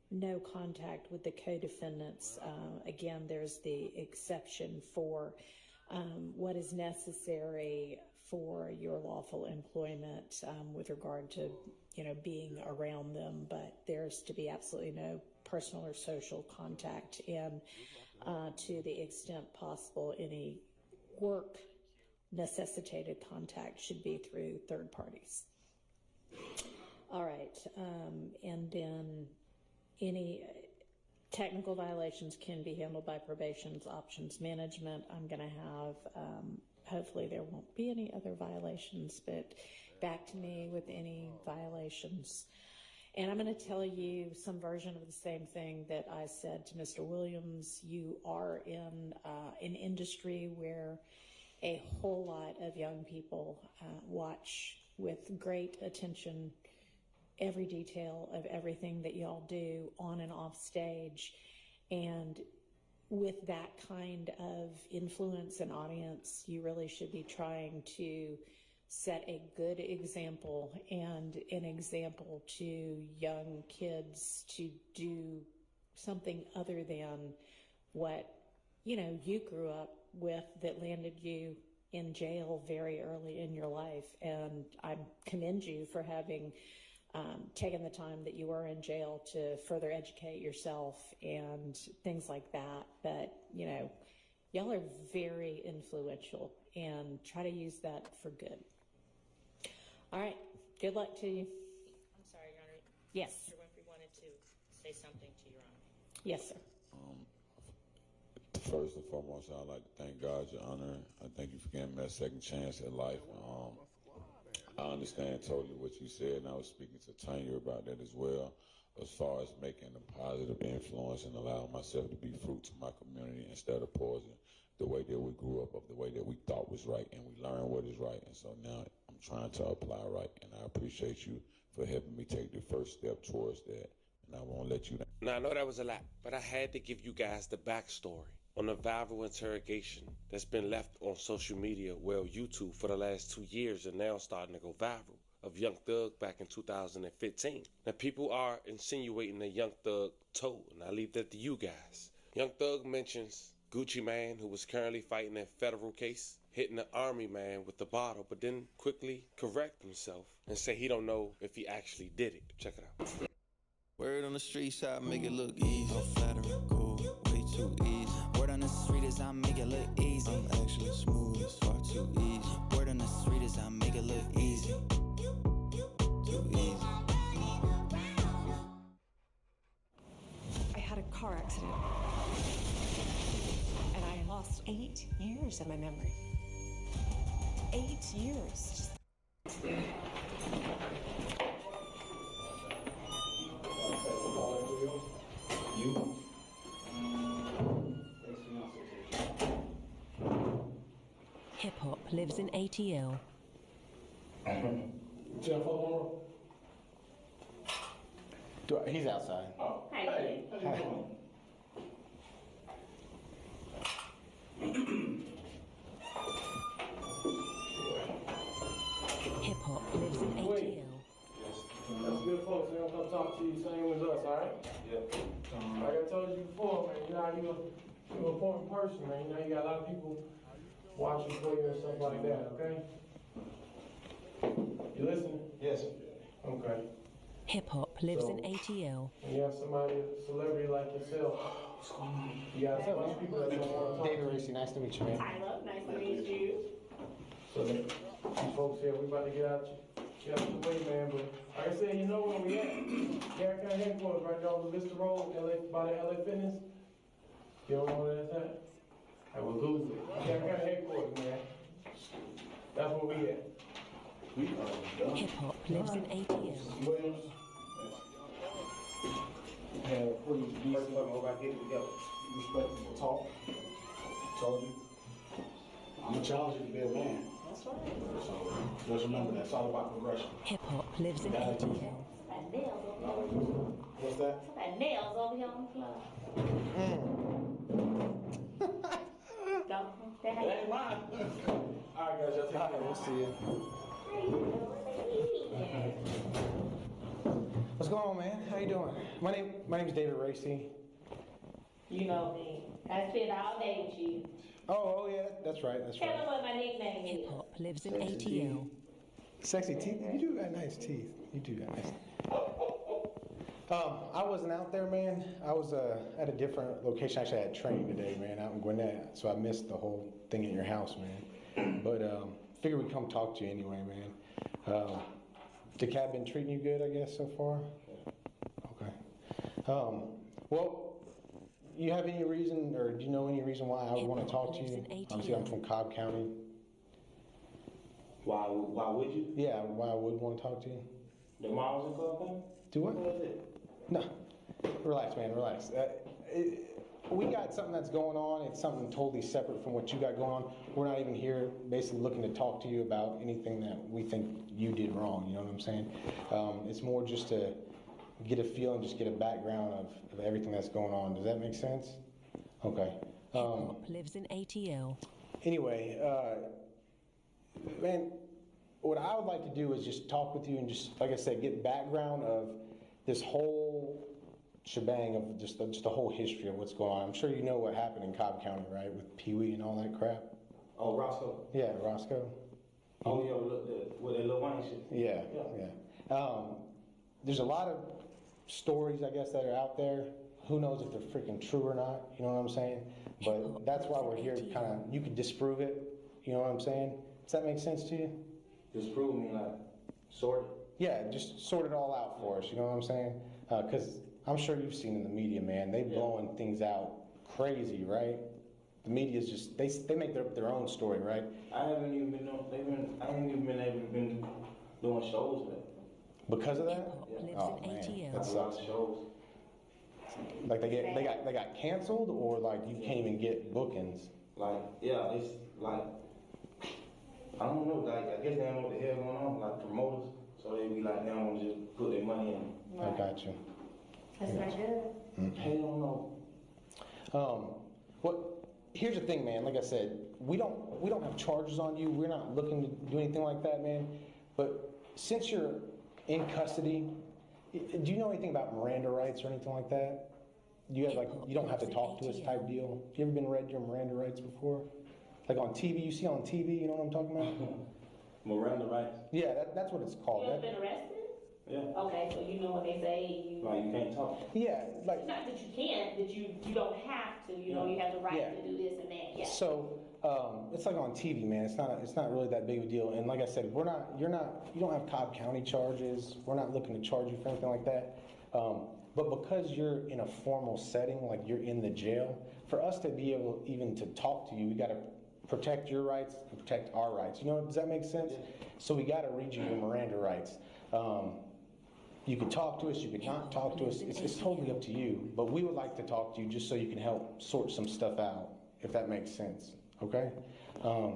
no contact with the co-defendants, again, there's the exception for what is necessary for your lawful employment with regard to, being around them, but there's to be absolutely no personal or social contact, and to the extent possible, any work necessitated contact should be through third parties. All right, and then any technical violations can be handled by probation's options management. I'm going to have, hopefully there won't be any other violations, but back to me with any violations. And I'm going to tell you some version of the same thing that I said to Mr. Williams. You are in an industry where a whole lot of young people watch with great attention every detail of everything that y'all do on and off stage. And with that kind of influence and audience, you really should be trying to set a good example and an example to young kids to do something other than what, you know, you grew up with that landed you in jail very early in your life. And I commend you for having taken the time that you were in jail to further educate yourself and things like that. But, you know, y'all are very influential, and try to use that for good. All right. Good luck to you. I'm sorry, Your Honor. Yes. Mr. Winfrey wanted to say something to Your Honor. Yes, sir. First and foremost, I'd like to thank God, Your Honor. I thank you for giving me a second chance at life. I understand totally what you said, and I was speaking to Tanya about that as well, as far as making a positive influence and allowing myself to be fruit to my community instead of poison, the way that we grew up, of the way that we thought was right, and we learned what is right. And so now I'm trying to apply right, and I appreciate you for helping me take the first step towards that, and I won't let you down. Now, I know that was a lot, but I had to give you guys the backstory on the viral interrogation that's been left on social media, well, YouTube, for the last 2 years and now starting to go viral, of Young Thug back in 2015. Now, people are insinuating that Young Thug told, and I leave that to you guys. Young Thug mentions Gucci Mane, who was currently fighting a federal case, hitting the Army man with the bottle, but then quickly correct himself and say he don't know if he actually did it. Check it out. Word on the street side, make it look easy. No flattering, cool, way too easy. Word on the street is I make it look easy. I'm actually smooth, it's far too easy. Word on the street is I make it look easy. Too easy. I had a car accident. And I lost 8 years of my memory. 8 years. Hip hop lives in ATL. He's outside. Oh, hey. Hi. Hip hop lives in ATL. That's good, folks. They're gonna come talk to you, same as us, all right? Yeah. Like I told you before, man, you know how you're an important person, man. You know, you got a lot of people watching for you and stuff like that, okay? You listening? Yes. Okay. Hip hop lives in ATL. When you have somebody, a celebrity like yourself, you got some of these people that don't want to talk. David Racy, nice to meet you, man. Tyler, nice to meet you. So these folks here, we about to get out the way, man. But like I said, you know where we at. Garrett County headquarters, right there on the Vista Road, by the LA Fitness. You don't know where that's at? I will lose it. Garrett County headquarters, man. That's where we at. Hip hop lives in ATL. Williams. And please be first time over, I get it together. Respectful talk. Told you. I'm gonna challenge you to be a man. That's right. So just remember that's all about progression. Hip hop lives in ATL. Got nails over here. What's that? Got nails over here on the floor. Don't. That ain't mine. All right, guys, y'all take care. We'll see you. What's going on, man? How you doing? My name's David Racy. You know me. I spent all day with you. Oh yeah, that's right. Tell them what my nickname is. Hip hop lives in Sexy ATL. Sexy teeth? You do got nice teeth. You do got nice. I wasn't out there, man. I was at a different location. Actually, I had training today, man, out in Gwinnett. So I missed the whole thing at your house, man. But figured we'd come talk to you anyway, man. The cab been treating you good, I guess, so far? Okay. Well, you have any reason, or do you know any reason why I would want to talk to you? Obviously, I'm from Cobb County. Why would you? Yeah, why I would want to talk to you. The moms in Cobb County? Do what? What is it? No. Relax, man, relax. We got something that's going on. It's something totally separate from what you got going on. We're not even here basically looking to talk to you about anything that we think you did wrong, you know what I'm saying? It's more just to get a feel and just get a background of everything that's going on. Does that make sense? Okay. Lives in ATL. Anyway, man, what I would like to do is just talk with you and just, like I said, get background of this whole shebang of just the whole history of what's going on. I'm sure you know what happened in Cobb County, right, with Pee Wee and all that crap. Oh, Roscoe. Yeah, Roscoe. Oh yeah, with that Lil Wayne shit. Yeah. There's a lot of stories, I guess, that are out there. Who knows if they're freaking true or not? You know what I'm saying? But that's why we're here. Kind of, you can disprove it. You know what I'm saying? Does that make sense to you? Disprove me, like sort it. Yeah, just sort it all out for us. You know what I'm saying? Because I'm sure you've seen in the media, man, they blowing things out crazy, right? The media's just they make their own story, right? I haven't even been able to been doing shows with. Because of that? Yeah. Oh man, that sucks. Shows. Like they got canceled, or like you can't even get bookings. Like it's like I don't know. Like I guess they don't know what the hell going on. Like promoters, so they be like they don't want to just put their money in. I got you. That's not good. They don't know. Here's the thing, man. Like I said, we don't have charges on you. We're not looking to do anything like that, man. But since you're in custody, do you know anything about Miranda rights or anything like that? You have you don't have to talk to us type deal. You ever been read your Miranda rights before? Like on TV, you see on TV, you know what I'm talking about? Miranda rights? Yeah, that's what it's called. You ever been arrested? Yeah. Okay, so you know what they say. Like you can't talk. Yeah, like. It's not that you can't, that you don't have to. You know, you have the right to do this and that. Yeah. So it's like on TV, man. It's not really that big of a deal. And like I said, you don't have Cobb County charges. We're not looking to charge you for anything like that. But because you're in a formal setting, like you're in the jail, for us to be able even to talk to you, we got to protect your rights and protect our rights. You know, does that make sense? So we got to read you your Miranda rights. You can talk to us, you can not talk to us. It's totally up to you. But we would like to talk to you just so you can help sort some stuff out, if that makes sense. Okay? Huh?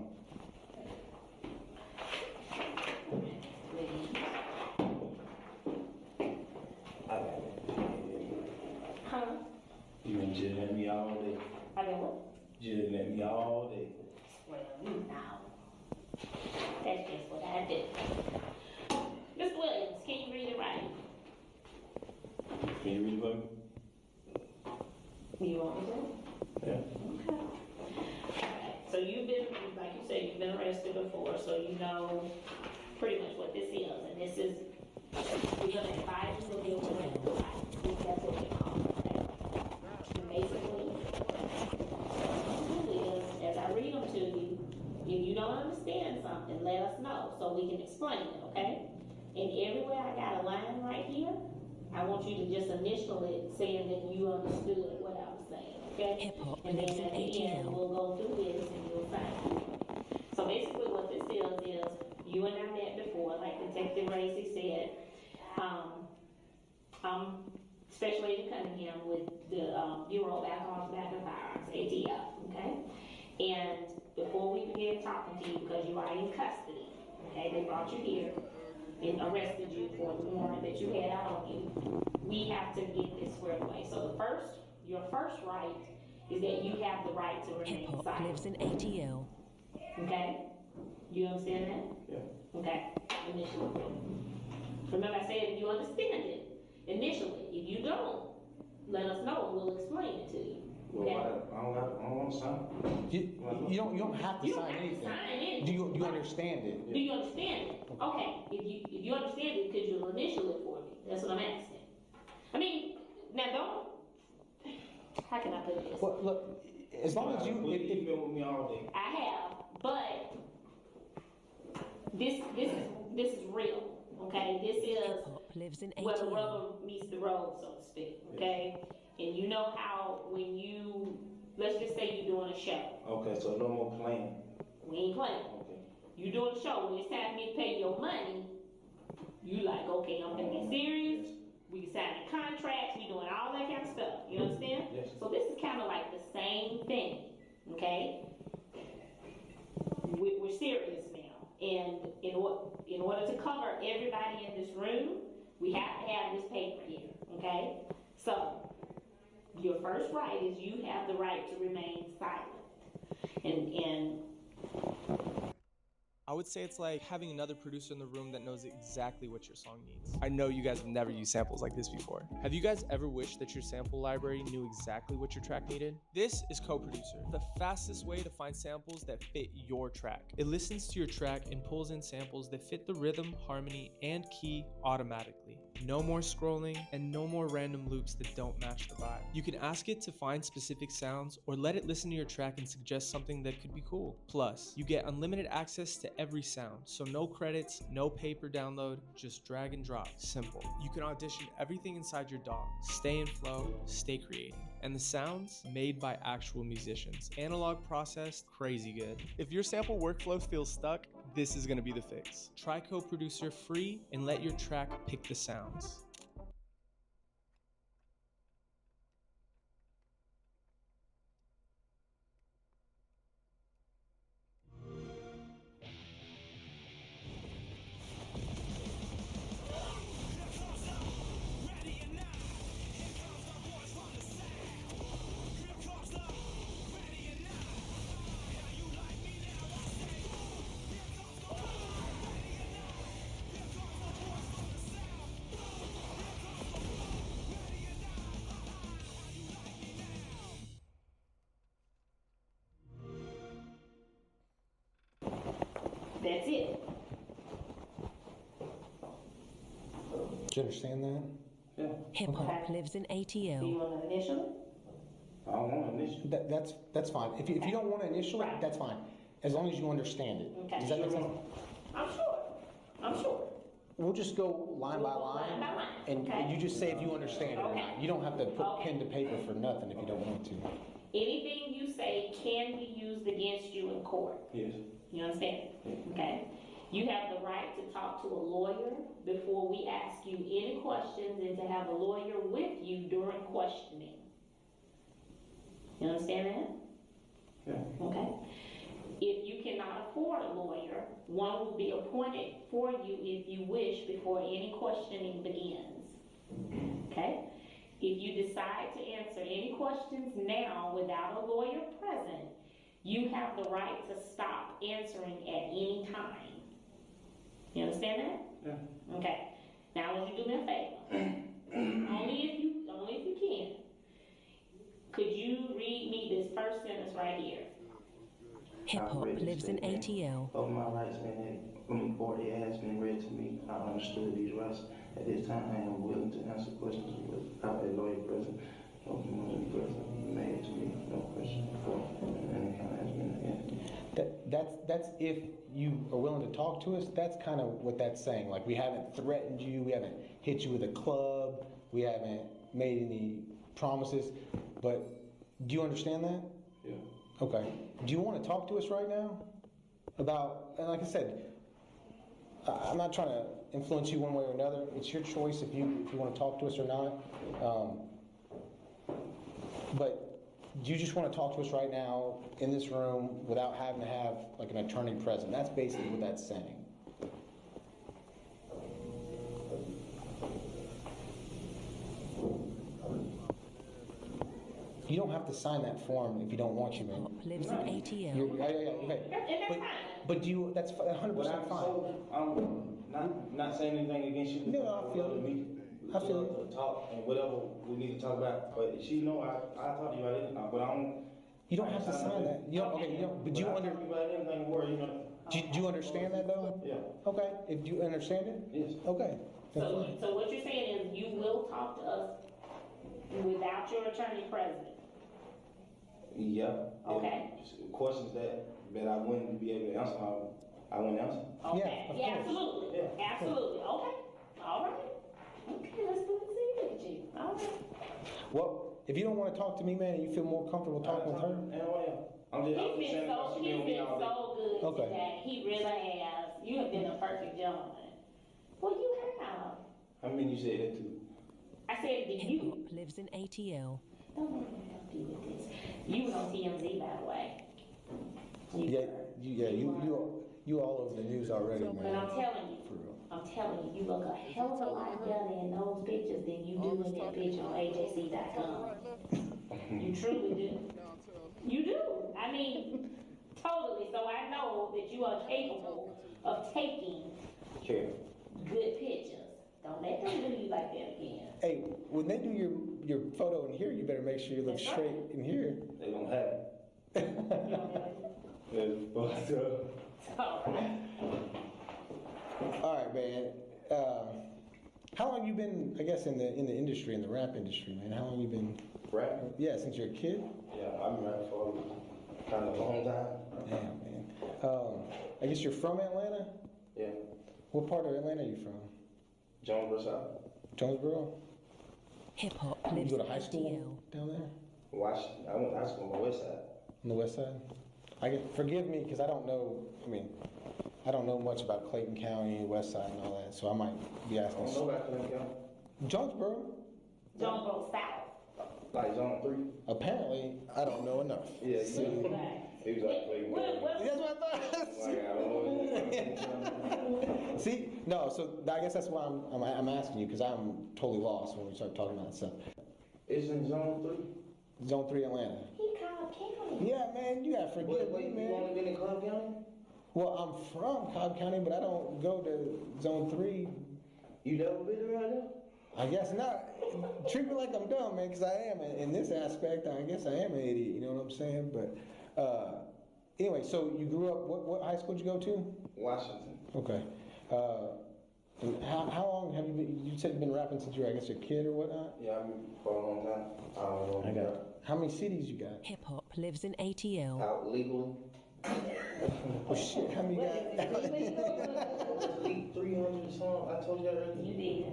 You been jilling at me all day. I been what? Jilling at me all day. Well, you know. That's just what I do. Mr. Williams, can you read it right? Can you read it for me? You want me to? Yeah. Okay. So you've been, like you said, you've been arrested before, so you know pretty much what this is. And this is, we're going to advise you to deal with it. That's what we call it. And basically, as I read them to you, if you don't understand something, let us know so we can explain it, okay? And everywhere I got a line right here, I want you to just initial it saying that you understood what I was saying, okay? And then at the end, we'll go through this and you'll sign it. So basically what this is you and I met before, like Detective Racy said. I'm Special Agent Cunningham with the Bureau of Alcohol, Tobacco, and Firearms, ATF, okay? And before we begin talking to you, because you are in custody, okay, they brought you here and arrested you for the warrant that you had out on you, we have to get this squared away. So your first right is that you have the right to remain silent. Lives in ATL. Okay? You understand that? Yeah. Okay. Initially. Remember I said if you understand it initially. If you don't, let us know and we'll explain it to you. Okay? Well, I don't want to sign. You don't have to sign anything. Do you understand it? Do you understand it? Okay. If you understand it, could you initial it for me? That's what I'm asking. I mean, now don't. How can I put this? Well, look, as long as you've been with me all day. I have, but this is real. Okay, this is lives in where the rubber meets the road, so to speak. Okay, and you know how when you, let's just say you're doing a show. Okay, so no more playing. We ain't playing. Okay. You doing a show. When it's time for me to pay your money, you like, okay, I'm gonna get serious. We signing contracts. We doing all that kind of stuff. You understand? Yes. So this is kind of like the same thing. Okay. We're serious now, and in order to cover everybody in this room, we have to have this paper here. okay? So, your first right is you have the right to remain silent. And I would say it's like having another producer in the room that knows exactly what your song needs. I know you guys have never used samples like this before. Have you guys ever wished that your sample library knew exactly what your track needed? This is Co-Producer, the fastest way to find samples that fit your track. It listens to your track and pulls in samples that fit the rhythm, harmony, and key automatically. No more scrolling and no more random loops that don't match the vibe. You can ask it to find specific sounds or let it listen to your track and suggest something that could be cool. Plus, you get unlimited access to every sound, so no credits, no paper download, just drag and drop. Simple. You can audition everything inside your DAW. Stay in flow, stay creating. And the sounds made by actual musicians. Analog processed, crazy good. If your sample workflow feels stuck, this is gonna be the fix. Try Co-Producer free and let your track pick the sounds. that's it. Do you understand that? Yeah. Hip hop lives in Do you ATL. want to initial it? I don't want to initial. That's fine. If you don't want to initial it, that's fine. As long as you understand it. Okay. Does that make sense? I'm sure. We'll just go line by line. And okay. you just say if you understand it or Okay. not. You don't have to put pen to paper for nothing if you don't want to. Anything you say can be used against you in court. Yes. You understand? Okay. You have the right to talk to a lawyer before we ask you any questions and to have a lawyer with you during questioning. You understand that? Yeah. Okay. If you cannot afford a lawyer, one will be appointed for you if you wish before any questioning begins. Okay? If you decide to answer any questions now without a lawyer present, you have the right to stop answering at any time. You understand that? Yeah. Okay. Now, would you do me a favor? only if you can. Could you read me this first sentence right here? Hip hop lives in ATL. Of my rights before it has been read to me, I understood these rights. At this time, I am willing to answer questions without a lawyer present. No motion present made to me. No question before any kind has been answered. That's if you are willing to talk to us. That's kind of what that's saying. Like, we haven't threatened you, we haven't hit you with a club, we haven't made any promises. But do you understand that? Yeah. Okay. Do you want to talk to us right now about? And like I said, I'm not trying to influence you one way or another. It's your choice if you want to talk to us or not. But do you just want to talk to us right now in this room without having to have like an attorney present? That's basically what that's saying. You don't have to sign that form if you don't want to, man. Lives in ATL. Okay. But do you? That's 100% fine. I'm not saying anything against you. No, I feel it. I feel it. Talk and whatever we need to talk about. But she know I talk to you about it, but I don't. You don't have to sign that. You don't. Okay. You don't. But do you under? Do you understand that though? Yeah. Okay. If you understand it. Yes. Okay. So what you're saying is you will talk to us without your attorney present. Yeah. Okay. Questions that I wouldn't be able to answer, I wouldn't answer. Okay. Yeah, absolutely. Yeah. Absolutely. Okay. All right. Okay, let's do it. See with you. All right. Well, if you don't want to talk to me, man, and you feel more comfortable talking with her. He's been so good Okay. today. He really has. You have been a perfect gentleman. Well, you have. I mean, you said that too. I said, did you? Hip hop lives in ATL. Don't let me help you with this. You was on TMZ, by the way. You all over the news already, man. But I'm telling you. I'm telling you, you look a hell of a lot better in those pictures than you do in that picture on AJC.com. You truly do. You do. I mean, totally. So I know that you are capable of taking good pictures. Don't let them do you like that again. Hey, when they do your photo in here, you better make sure you look That's straight in here. They don't have it. That's fucked up. All right, man. How long you been, I guess, in the industry, in the rap industry, man? How long you been rapping? Yeah, since you're a kid. Yeah, I've been rapping for kind of a long time. Damn, man. I guess you're from Atlanta. Yeah. What part of Atlanta are you from? Jonesboro South. Jonesboro. Hip hop You lives go to in high school ATL. down there? Washington. I went to high school on the west side. On the west side. Forgive me because I don't know. I mean, I don't know much about Clayton County, West Side, and all that. So I might be I asking. don't know about Clayton County. Jonesboro. Jonesboro South. Like Zone 3. Apparently, I don't know enough. Yeah, See? he was like Clayton County. That's what I thought. Like, I don't know. See, no. So I guess that's why I'm asking you because I'm totally lost when we start talking about that stuff. It's in Zone 3. Zone 3, Atlanta. He called County. Yeah, man, you gotta forgive me, man. You only been in Cobb County? Well, I'm from Cobb County, but I don't go to Zone 3. You never been around there? I guess not. Treat me like I'm dumb, man, because I am. In this aspect, I guess I am an idiot, you know what I'm saying? But anyway, so you grew up, what high school did you go to? Washington. Okay. And how long have you been, you said you've been rapping since you were, I guess, a kid or whatnot? Yeah, I've been for a long time. I got it. How many CDs you got? Hip hop lives in ATL. Out legally. Oh shit, how many you got? Leaked 300 songs. I told you that earlier. You did.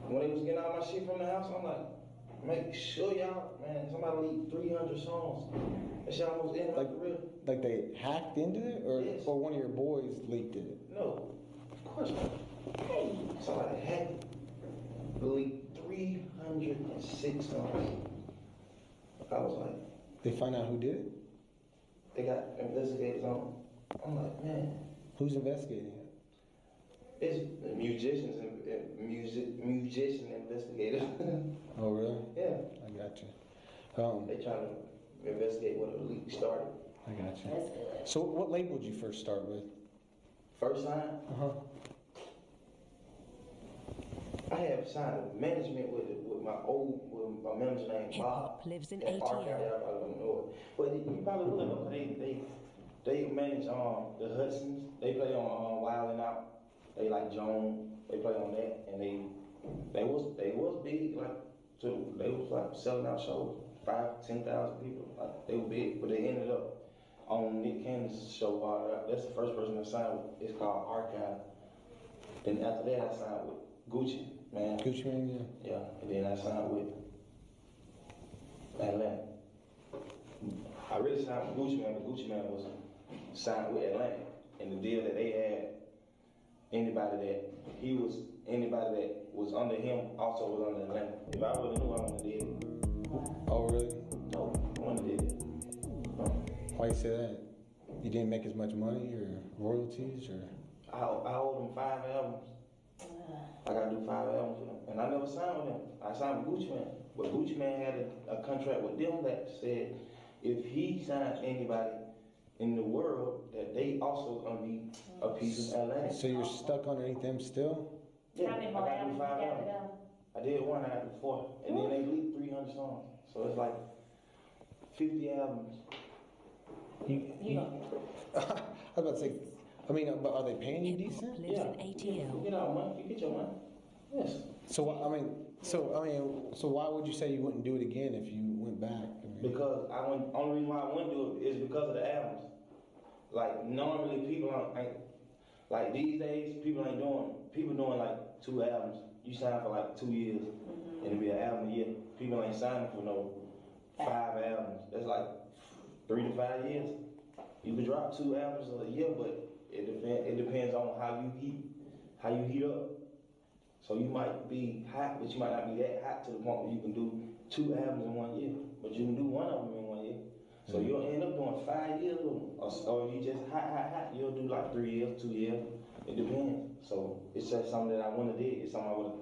When they was getting all my shit from the house, I'm like, make sure y'all, man, somebody leaked 300 songs. That shit almost ended like the real. Like they hacked into it, or Yes. or one of your boys leaked it? No, of course not. Somebody hacked it. Leaked 306 songs. I was like, They find out who did it? they got investigators on it. I'm like, man, Who's investigating it? it's musicians and musician investigators. Oh really? Yeah, I got you. they trying to investigate what the leak started. I got you. So what label did you first start with? First sign, I have signed a management with my manager named Hip Bob. hop lives in At ATL. Arc, y'all probably don't know it. But you probably will know. They manage the Hudsons. They play on Wild 'N Out. They like Joan. They play on that, and they was big. Like they was like selling out shows, 5,000-10,000 people. Like they were big, but they ended up on Nick Cannon's show. That's the first person I signed with. It's called Archive. Then after that, I signed with Gucci Man. Gucci Man, yeah. Yeah, and then I signed with Atlanta. I really signed with Gucci Man, but Gucci Man was signed with Atlanta. And the deal that they had, anybody that was under him also was under Atlanta. If I really knew, I wouldn't have did it. Oh really? No, I wouldn't have did it. No. Why you say that? You didn't make as much money or royalties or? I owed them 5 albums. I gotta do 5 albums with them. And I never signed with them. I signed with Gucci Man. But Gucci Man had a contract with them that said if he signed anybody in the world, that they also gonna be a piece of Atlanta. So you're stuck underneath them still? Yeah, How many I more gotta do albums 5 you got to albums. go? I did one, I had 4. And then they leaked 300 songs. So it's like 50 albums. I was about to say, I mean, but are they paying you decent? Lives in ATL. You get our money, you get your money. Yes. So so why would you say you wouldn't do it again if you went back? I mean, Because only reason why I wouldn't do it is because of the albums. Like normally people ain't like these days people doing like 2 albums. You sign for like 2 years and it'll be an album a year. People ain't signing for no 5 albums. That's like 3 to 5 years. You can drop 2 albums a year, but it depends on how you heat up. So you might be hot, but you might not be that hot to the point where you can do 2 albums in 1 year. But you can do 1 of them in 1 year. So you'll end up doing 5 years with them. Or you just hot. You'll do like 3 years, 2 years. It depends. So it's just something that I wouldn't have did. It's something I would have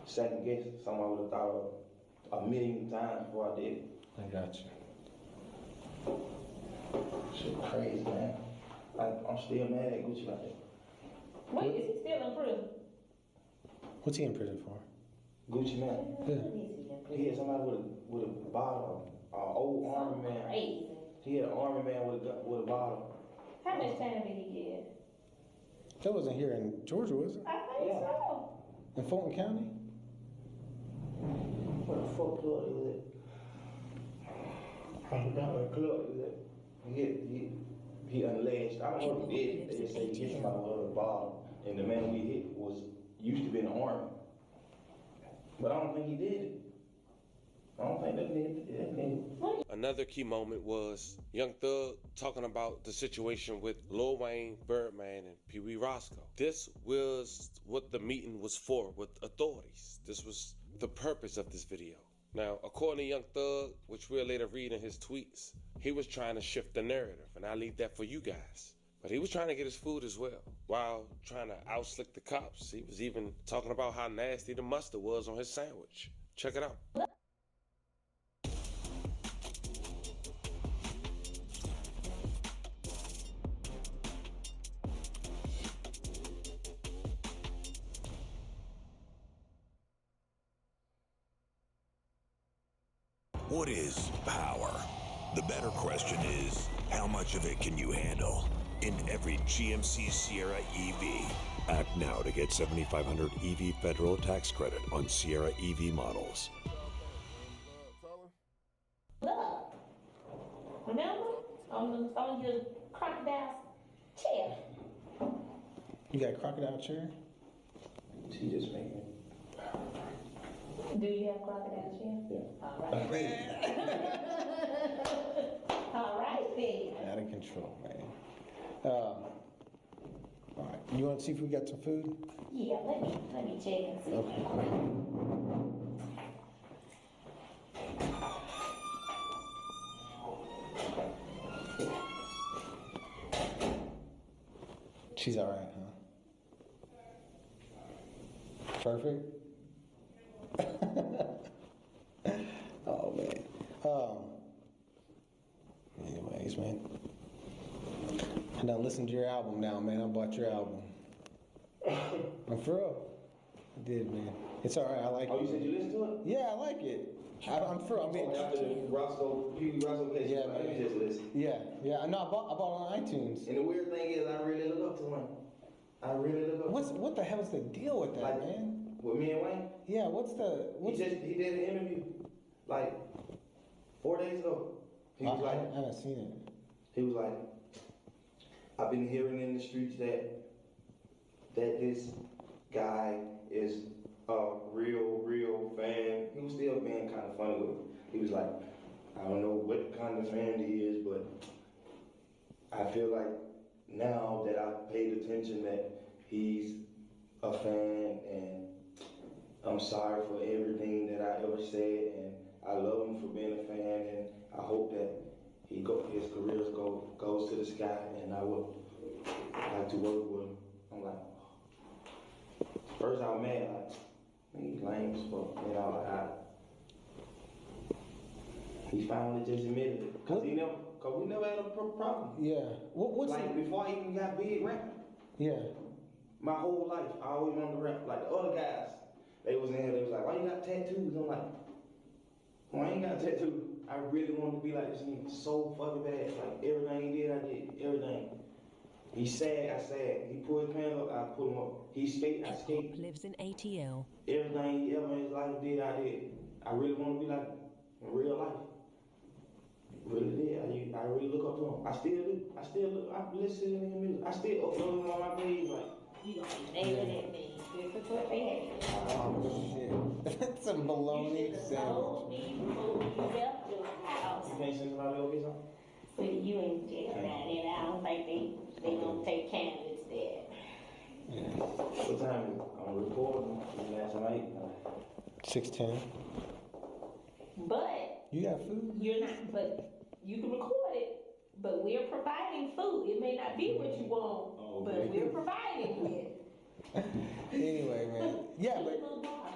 second guessed. Something I would have thought of a million times before I did it. I got you. Shit crazy, man. I'm still mad at Gucci like that. Wait, is he still in prison? What's he in prison for? Gucci man. Yeah. He had somebody with a bottle, an old army man. Crazy. He had an army man with a bottle. How much time did he get? That wasn't here in Georgia, was it? I think so. In Fulton County? What the fuck club is it? I forgot what club is it. He alleged, I don't know if he did it. They just say he hit somebody with a bottle. And the man we hit used to be in the army. But I don't think he did it. I don't think that nigga. Another key moment was Young Thug talking about the situation with Lil Wayne, Birdman, and Pee Wee Roscoe. This was what the meeting was for with authorities. This was the purpose of this video. Now, according to Young Thug, which we'll later read in his tweets, he was trying to shift the narrative, and I leave that for you guys. But he was trying to get his food as well, while trying to outslick the cops. He was even talking about how nasty the mustard was on his sandwich. Check it out. What is power? The better question is, how much of it can you handle? In every GMC Sierra EV. Act now to get $7,500 EV federal tax credit on Sierra EV models. Look, remember on your crocodile chair? You got a crocodile chair? She just made it. Do you have crocodile chair? Yeah. All right. All right then. Out of control, man. All right. You want to see if we got some food? Yeah, let me check and see. Okay. She's all right, huh? Perfect. Oh man. Anyways, man. I done listened to your album now, man. I bought your album. I'm for real. I did, man. It's all right. I like it. Oh, you said you listened to it? Yeah, I like it. I'm for real. I mean, after the Roscoe case, yeah, man. You just listen. Yeah. No, I bought it on iTunes. And the weird thing is, I really look up to him. I really look up to him. What the hell is the deal with that, man? With me and Wayne? Yeah, he did an interview like 4 days ago. He was like, I haven't seen it. He was like, I've been hearing in the streets that this guy is a real fan. He was still being kind of funny with me. He was like, I don't know what kind of fan he is, but I feel like now that I've paid attention that he's a fan, and I'm sorry for everything that I ever said, and I love him for being a fan, and I hope that his career goes to the sky, and I would like to work with him. I'm like, first I was mad, like, he's lame as fuck, you know, he finally just admitted it, cause we never had a problem. Yeah. What's like before I even got big rapping? Yeah. My whole life, I always wanted to rap. Like the other guys, they was in here, they was like, why you got tattoos? I'm like, well, I ain't got a tattoo. I really wanted to be like this nigga so fucking bad. Like everything he did, I did. Everything. He sad, I sad. He pulled his pants up, I pull him up. He skate, I skate. Lives in ATL. Everything he ever in his life did, I did. I really want to be like in real life. Really did. I really look up to him. I still do. I listen to his music. I still upload him on my page. Like, you gonna be nailing at me. This is what they had. Oh shit. That's a bologna sandwich. Me before you left your house. You can't send somebody over here? So you in jail down there. I don't think they gonna take candidates there. What time is it? I'm recording. Last night. 6:10. But you got food? You're not. But you can record it. But we're providing food. It may not be what you want. okay. But we're providing with. Anyway, man. Yeah, Cute but little bar.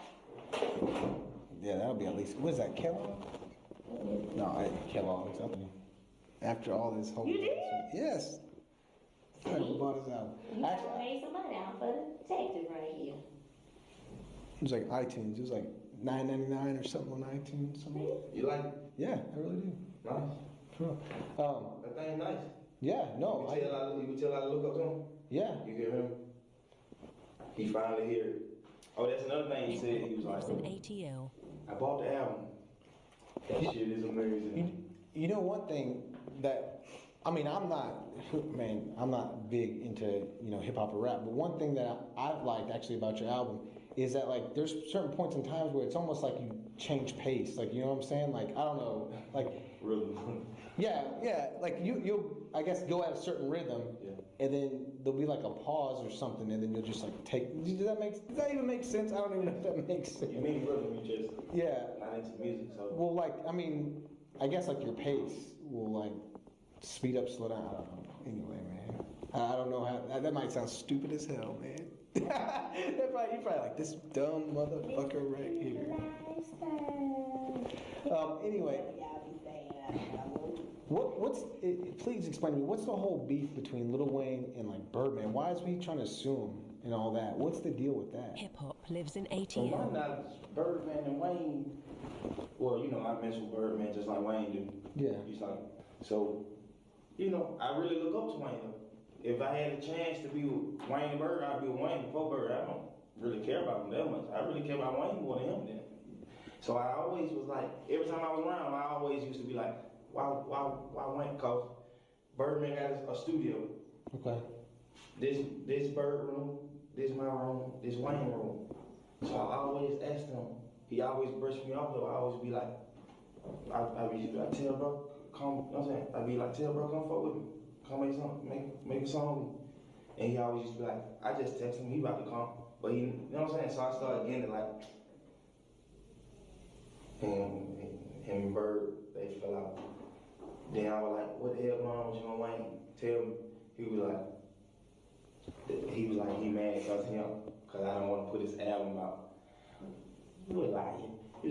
yeah, that'll be at least. What is that, Kellogg? No, Kellogg's. After all this whole. You did? Yes. I bought his album. You gotta Actually, pay some money out for the detective right here. it was like iTunes. It was like $9.99 or something on iTunes. Something. You like it? Yeah, I really do. Nice. Sure. That thing nice. Yeah, no. You can tell I look up to him? Yeah. You hear him? He finally hear it. Oh, that's another thing he said. He was like, Lives in ATL. I bought the album. That shit is amazing. You know one thing that, I mean, I'm not big into, hip hop or rap, but one thing that I've liked actually about your album is that like there's certain points in times where it's almost like you change pace, like, you know what I'm saying? Like, I don't know, like Really? yeah, like you'll I guess go at a certain rhythm, and then there'll be like a pause or something, and then you'll just like take. Does that even make sense? I don't even know if that makes sense. You mean rhythm? You just not into music, so. Well, like, I mean, I guess like your pace will like speed up, slow down. I don't know. Anyway, man, I don't know how. That might sound stupid as hell, man. You're probably like this dumb motherfucker right here. Anyway. Please explain to me, what's the whole beef between Lil Wayne and like Birdman? Why is he trying to sue him and all that? What's the deal with that? Hip hop lives in So ATL. why not Birdman and Wayne? Well, I mess with Birdman just like Wayne do. Yeah. He's like, so, I really look up to Wayne though. If I had a chance to be with Wayne and Bird, I'd be with Wayne before Bird. I don't really care about him that much. I really care about Wayne more than him then. So I always was like, every time I was around, I always used to be like, why Wayne? Cause Birdman got a studio. Okay. This Bird room, this my room, this Wayne room. So I always asked him. He always brushed me off though. I always be like, I be like, tell bro, come. You know what I'm saying? I be like, tell bro, come fuck with me. Come make a song with me. And he always used to be like, I just text him, he about to come. But he, you know what I'm saying? So I started getting it like, him and Bird, they fell out. Then I was like, what the hell going on with you and Wayne? Tell me. He was like, he mad because him, because I don't want to put his album out. He was lying. He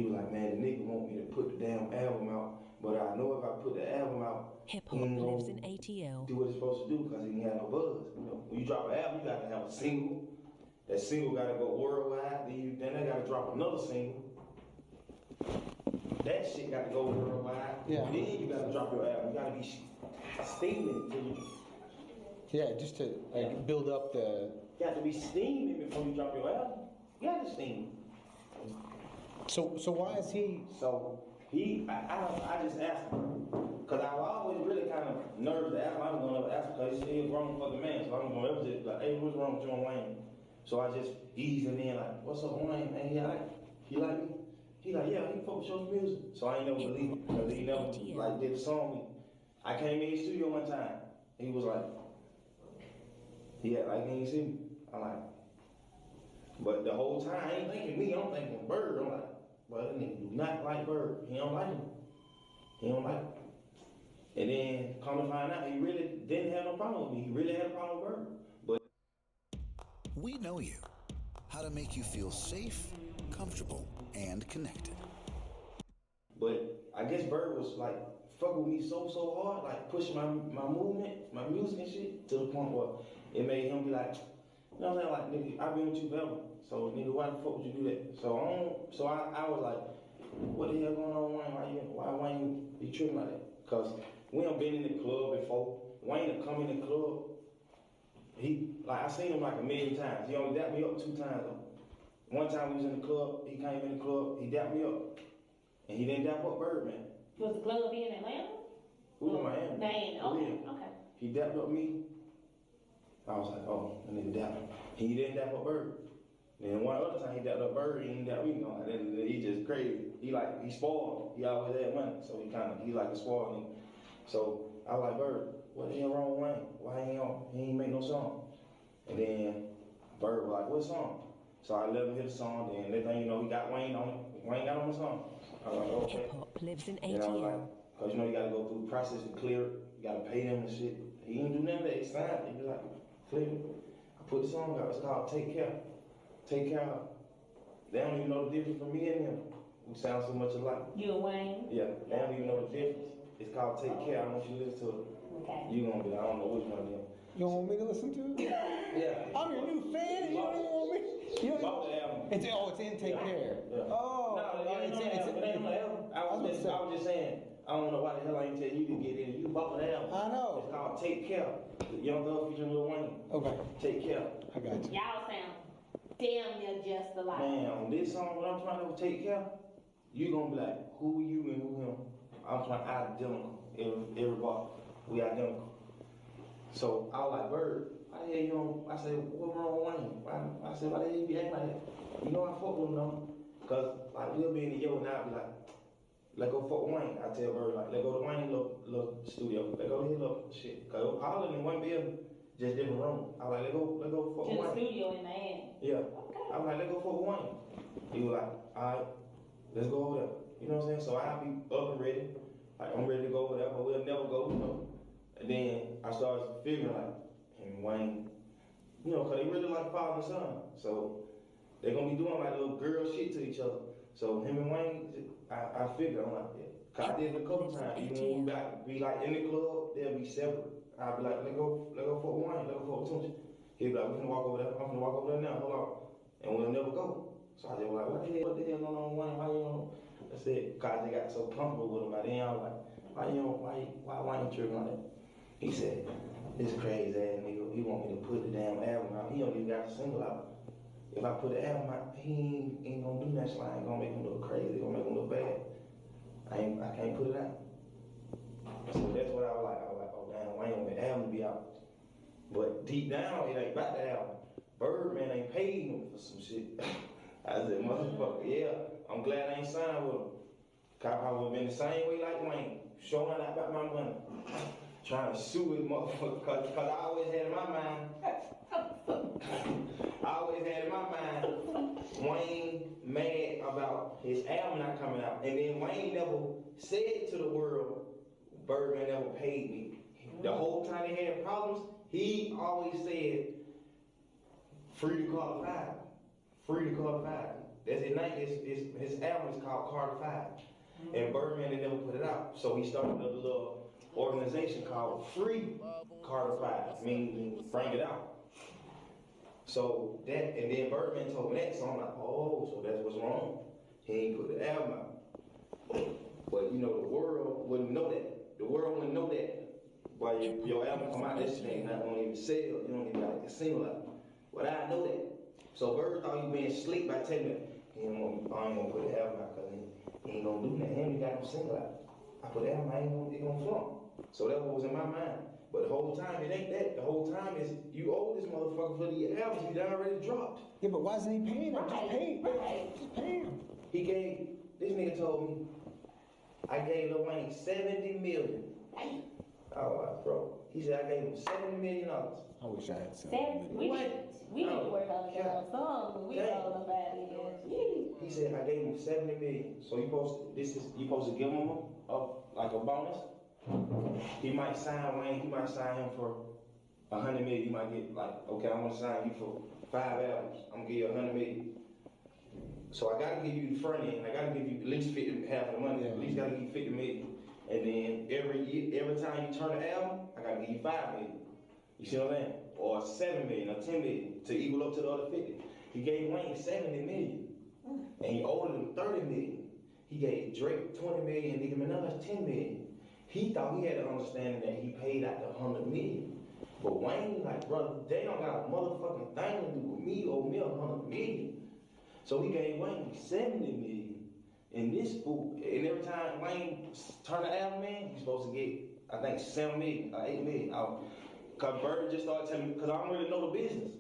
was like, man, the nigga want me to put the damn album out, but I know if I put the album out, Hip hop lives in ATL. do what it's supposed to do because he ain't have no buzz. When you drop an album, you got to have a single. That single got to go worldwide. Then they got to drop another single. That shit got to go worldwide. Yeah. Then you got to drop your album. You got to be steaming till you. Yeah, just to like build up the. You got to be steaming before you drop your album. You got to steam. So why is he? So I just asked him. Because I was always really kind of nervous to ask him. I was going to ask him because he's a grown fucking man. So I'm going to ever just like, hey, what's wrong with you and Wayne? So I just eased him in like, what's up, Wayne? Man, he like me? He like, yeah, he fuck with your music. So I ain't never believe it because he never like did the song with me. I came in the studio one time. He was like, he had like, he ain't see me. I'm like, but the whole time I ain't thinking me, I'm thinking Bird. I'm like, well, that nigga do not like Bird. He don't like him. He don't like him. And then come to find out, he really didn't have no problem with me. He really had a problem with Bird. But we know you. How to make you feel safe, comfortable, and connected. But I guess Bird was like fucking with me so hard, like pushing my movement, my music and shit, to the point where it made him be like, you know what I'm saying? Like, nigga, I've been with you forever. So nigga, why the fuck would you do that? So I was like, what the hell going on, Wayne? Why Wayne be tripping like that? Cause we done been in the club before. Wayne had come in the club. I seen him like a million times. He only dapped me up 2 times though. One time we was in the club, he came in the club, he dapped me up. And he didn't dap up Birdman. Was the club in Atlanta? We was in Miami. Miami, okay. He dapped up me. I was like, oh, that nigga dapped him. He didn't dap up Bird. Then one other time he dapped up Bird, he didn't dap me. No, he just crazy. He spoiled. He always had money, so he like a spoiled nigga. So I was like, Bird, what the hell wrong with Wayne? Why he ain't make no song? And then Bird was like, what song? So I let him hear the song, then next thing you know, he got Wayne on it. Wayne got on the song. I was like, okay. Hip hop lives in And I was ATL. like, cause you gotta go through the process to clear it. You gotta pay them and shit. He didn't do none of that. He signed it. He was like, Flip it. I put the song out. It's called Take Care. Take Care of. They don't even know the difference from me and him. We sound so much alike. You and Wayne? Yeah, they don't even know the difference. It's called Take Care. I want you to listen to it. Okay. You gonna be like, I don't know which one of them. You don't want me to listen to it? Yeah. I'm your new fan and you don't even want me? You don't Bought the album. it's in Take Care. Yeah. Oh. No, it ain't on the album. It ain't on the album. I was just saying, I don't know why the hell I ain't tell you to get in. You bought the album. I know. It's called Take Care. The Young Thug featuring Lil Wayne. Okay. Take Care. I got you. Y'all sound damn near just alike. Man, on this song, what I'm trying to Take Care, you gonna be like, who you and who him? I'm trying identical. Everybody, we identical. So I was like, Bird, why the hell you don't? I said, what wrong with Wayne? I said, why the hell you be acting like that? You know I fuck with him though. Cause like we'll be in the yo and I'll be like, let go fuck Wayne. I tell Bird like, let go to Wayne little studio. Let go to his little shit. Cause all of them in one building, just different room. I was like, let go fuck To the Wayne. studio in Miami. Yeah. I was like, let go fuck Wayne. He was like, alright, let's go over there. You know what I'm saying? So I'll be up and ready. Like I'm ready to go over there, but we'll never go, you know. And then I started figuring like, him and Wayne, you know, cause they really like father and son. So they're gonna be doing like little girl shit to each other. So him and Wayne, I figured, I'm like, yeah. Cause I did it a couple times. Even when we got be like in the club, they'll be separate. I'll be like, let go for Wayne, let go for Tunchi. He'll be like, we can walk over there, I'm gonna walk over there now, hold on. And we'll never go. So I just was like, what the hell going on, Wayne? Why you don't? I said, cause they got so comfortable with him. By then I was like, why Wayne tripping on that? He said, this crazy ass nigga, he want me to put the damn album out. He don't even got a single out. If I put the album out, he ain't gonna do that, so I ain't gonna make him look crazy, gonna make him look bad. I can't put it out. So that's what I was like. Oh damn, Wayne want the album to be out. But deep down, it ain't about the album. Birdman ain't paid him for some shit. I said, motherfucker, yeah, I'm glad I ain't signed with him. Cause I would've been the same way like Wayne, showing I got my money. Trying to sue his motherfucker, cause I always had in my mind, Wayne mad about his album not coming out. And then Wayne never said to the world, Birdman never paid me. The whole time they had problems, he always said, free to Carter 5. Free to Carter 5. That's his name, his album is called Carter 5. And Birdman, they never put it out. So he started a little organization called Free Carter 5, meaning bring it out. So that, and then Birdman told me that, so I'm like, oh, so that's what's wrong. He ain't put the album out. But you know, the world wouldn't know that. The world wouldn't know that. While your album come out, this thing not gonna even sell. You don't even got like a single out. But I know that. So Bird thought he being slick by telling me, I ain't gonna put the album out because he ain't gonna do that. He ain't got no single out. I put the album out, it gonna flunk. So that's what was in my mind. But the whole time, it ain't that. The whole time is, you owe this motherfucker for the albums he already dropped. Yeah, but why isn't he paying him? Just pay him. Just pay him. He gave, this nigga told me, I gave Lil Wayne $70 million. Oh, bro. He said I gave him $70 million. I wish I had We need to work on the song, but we don't know about it. He said I gave him $70 million. So you supposed to give him like a bonus. He might sign Wayne. He might sign him for $100 million. You might get like, okay, I'm gonna sign you for 5 albums. I'm gonna give you $100 million. So I gotta give you the front end. I gotta give you at least half of the money. At least gotta give you $50 million. And then every time you turn the album, I gotta give you $5 million. You see what I'm saying? Or $7 million or $10 million to equal up to the other 50. He gave Wayne $70 million, and he owed him $30 million. He gave Drake $20 million, Nicki Minaj $10 million. He thought he had an understanding that he paid out the $100 million. But Wayne, like, brother, they don't got a motherfucking thing to do with me or me $100 million. So he gave Wayne $70 million. And this fool, and every time Wayne turned the album in, he's supposed to get, I think, $7 million or $8 million. Cause Bird just started telling me, cause I don't really know the business.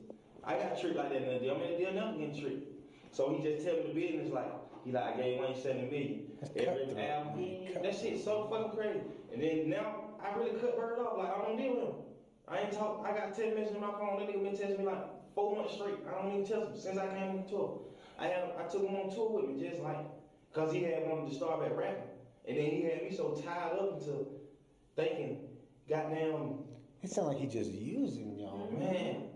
I got tricked like that in the deal. I'm in the deal now getting tricked. So he just tell me the business like, I gave Wayne $70 million. Every album, that shit's so fucking crazy. And then now, I really cut Bird off, like I don't deal with him. I ain't talk, I got 10 messages on my phone, that nigga been texting me like 4 months straight. I don't even tell him since I came on tour. I took him on tour with me just like, cause he had wanted to start back rapping. And then he had me so tied up into thinking, goddamn, It sounds like he just using y'all, Man,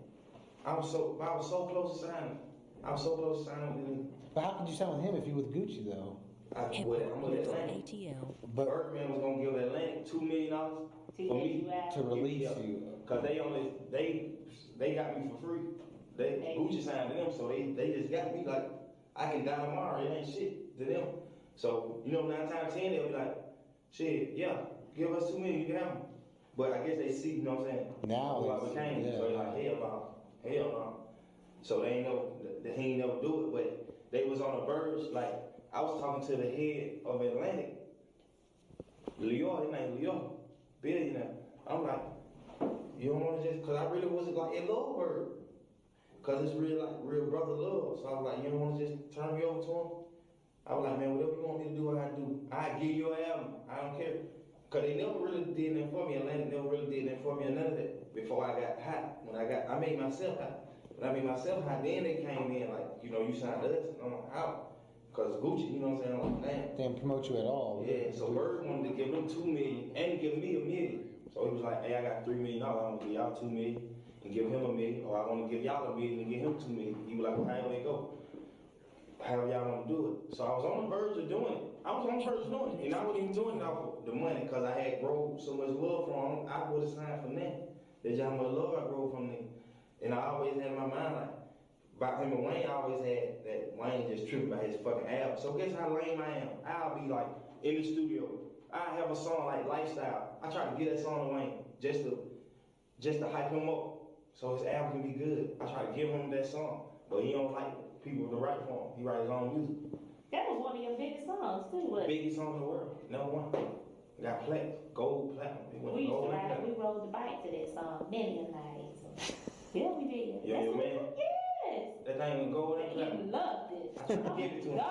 I was so close to signing. I was so close to signing with him. But how could you sign with him if you with Gucci though? I'm with Atlantic. But Birdman was gonna give Atlantic $2 million for me to release you. Cause they got me for free. Gucci signed to them, so they just got me like I can die tomorrow. It ain't shit to them. So 9 times 10 they'll be like, shit, yeah, give us $2 million, you can have them. But I guess they see, you know what I'm saying? Now what I became. So they're like, hell no. So he ain't never do it, but they was on the verge. Like I was talking to the head of Atlantic, Leo, his name Leo, billionaire. I'm like, you don't want to just, cause I really wasn't like in love with her, cause it's real brother love. So I was like, you don't want to just turn me over to him? I was like, man, whatever you want me to do, I do. I give you an album. I don't care. Cause they never really did that for me. Atlantic never really did that for me or none of that before I got hot. I made myself hot. When I made myself hot, then they came in like, you signed us. And I'm like, how? Cause Gucci, you know what I'm saying? I'm like, damn. They didn't promote you at all. Yeah, so Bird wanted to give them $2 million and give me $1 million. So he was like, hey, I got $3 million. I'm gonna give y'all $2 million and give him $1 million, or I want to give y'all $1 million and give him $2 million. He was like, well, however they go. However y'all want to do it. So I was on the verge of doing it. And I wasn't even doing it off of the money, because I had grown so much love from him. I would have signed from them. That's how much love I grew from them. And I always had in my mind, like, about him and Wayne, I always had that Wayne just tripping about his fucking album. So guess how lame I am? I'll be like in the studio. I have a song like Lifestyle. I try to get that song to Wayne just to hype him up so his album can be good. I try to give him that song, but he don't like people to write for him. He writes his own music. That was one of your biggest songs too, wasn't it? Biggest song in the world. Number one. Got gold, platinum. We rode the bike to that song many a nights. Yeah, we did. Yeah, your man. Yes. That thing was gold and platinum. He loved it. I tried to give it to him.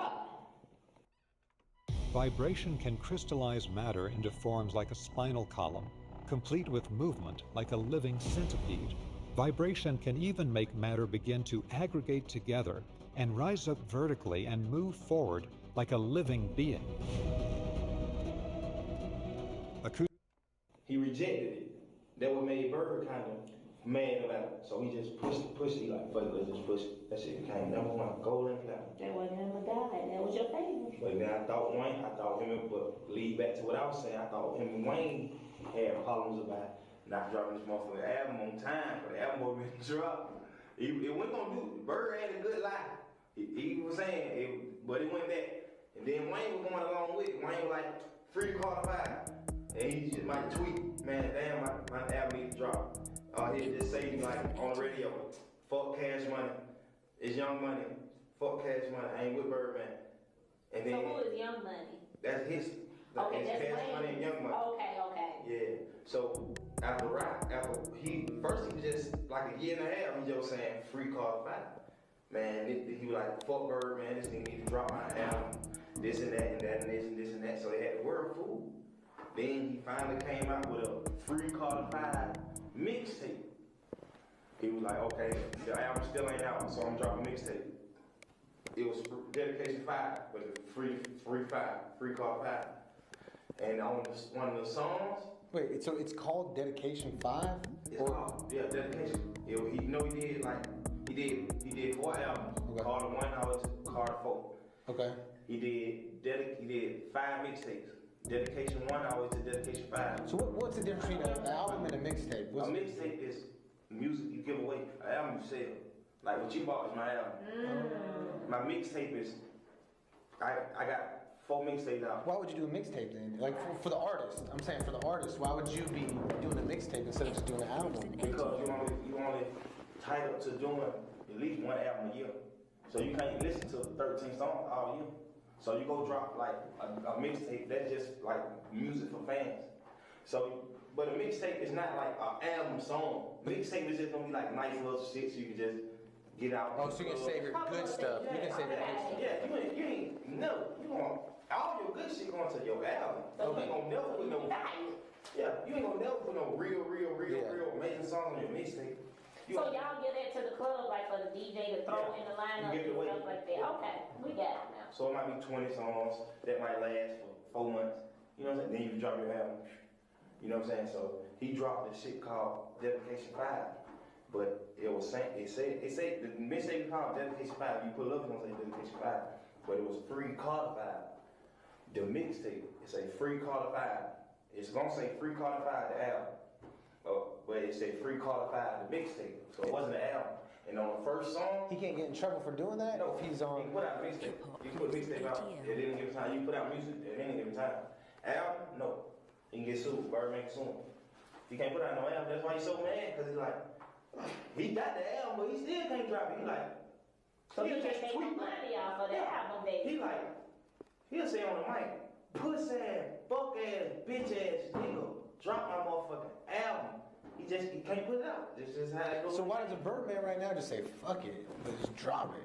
Vibration can crystallize matter into forms like a spinal column, complete with movement like a living centipede. Vibration can even make matter begin to aggregate together and rise up vertically and move forward like a living being. He rejected it. That what made Bird kind of mad about it. So he just pushed it. He like, fuck it, let's just push it. That shit became number one, gold and platinum. That wasn't him or died. That was your favorite. But then I thought him, but lead back to what I was saying, I thought him and Wayne had problems about not dropping this motherfucking album on time, but the album would have been dropped. It wasn't gonna do it. Bird had a good lie. He was saying it, but it went back. And then Wayne was going along with it. Wayne was like, free to Carter 5. And he just might tweet, man, damn, my album needs to drop. He'll just say like on the radio, fuck Cash Money. It's Young Money. Fuck Cash Money. I ain't with Birdman. And then, so who is Young Money? That's his. Okay, that's Cash Wayne. Money and Young Money. Okay. Yeah. So after he was just like a year and a half, he just was saying free Carter 5. Man, he was like, fuck Birdman, this nigga need to drop my album. This and that and that and this and this and that. So they had the world fool. Then he finally came out with a free Carter 5 mixtape. He was like, okay, the album still ain't out, so I'm dropping mixtape. It was Dedication 5, but free Carter 5. And on one of the songs. Wait, so it's called Dedication 5? It's called, yeah, Dedication. He did 4 albums. Okay. Carter 1 out to Carter 4. Okay. He did 5 mixtapes. Dedication 1 always to Dedication 5. So what's the difference between an album and a mixtape? A mixtape is music you give away. An album you sell. Like what you bought is my album. My mixtape is, I got 4 mixtapes out. Why would you do a mixtape then? Like for the artist. I'm saying for the artist, why would you be doing a mixtape instead of just doing an album? Because you only tied up to doing at least 1 album a year. So you can't listen to 13 songs all year. So you go drop like a mixtape, that's just like music for fans. So, but a mixtape is not like an album song. Mixtape is just gonna be like nice little shit so you can just get out. Oh, so you can save your good stuff. You can save your good stuff. Yeah, you ain't never, you want all your good shit going to your album. So you ain't gonna never put no, you ain't gonna never put no real amazing songs on your mixtape. So y'all give that to the club, like for the DJ to throw in the lineup and stuff like that. Okay, we got it now. So it might be 20 songs that might last for 4 months. You know what I'm saying? Then you drop your album. You know what I'm saying? So he dropped this shit called Dedication 5. But it was saying, it said the mixtape called Dedication 5. You put it up, it's gonna say Dedication 5. But it was Free Carter 5. The mixtape, it's a Free Carter 5. It's gonna say Free Carter 5, the album. But it said Free Carter 5, the mixtape. So it wasn't the album. And on the first song, He can't get in trouble for doing that? no, If he's on. you put out a mixtape. You can put a mixtape out at any given time. You put out music at any given time. Album, no. He can get sued. Birdman can sue him. He can't put out no album. That's why he's so mad, because he's like, he got the album, but he still can't drop it. He like, So he'll you just can't make tweet. money off of the album, baby. He like, he'll say on the mic, puss ass, fuck ass, bitch ass nigga, drop my motherfucking album. He can't put it out. This is how it goes. So why does a Birdman right now just say, fuck it, but just drop it?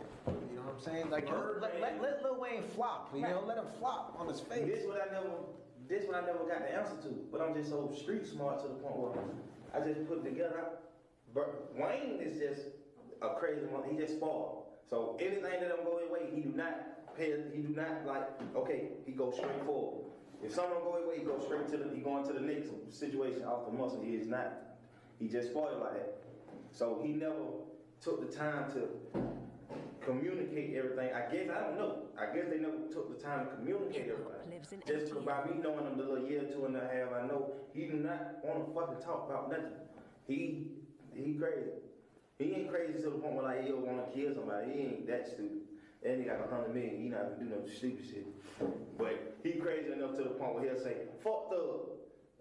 You know what I'm saying? Like, let Lil Wayne flop, you know? Let him flop on his face. This what I never got the answer to. But I'm just so street smart to the point where I just put it together. But Wayne is just a crazy one. He just spoiled. So anything that don't go his way, he do not pay. He do not like. Okay, he goes straight forward. If something don't go his way, he goes straight to the. He going to the next situation off the muscle. He is not. He just spoiled like that. So he never took the time to communicate everything. I don't know. I guess they never took the time to communicate everything. Just by me knowing him the little year, 2.5, I know he do not want to fucking talk about nothing. He crazy. He ain't crazy to the point where like he'll want to kill somebody. He ain't that stupid. And he got 100 million. He not gonna do no stupid shit. But he crazy enough to the point where he'll say, "Fuck Thug,"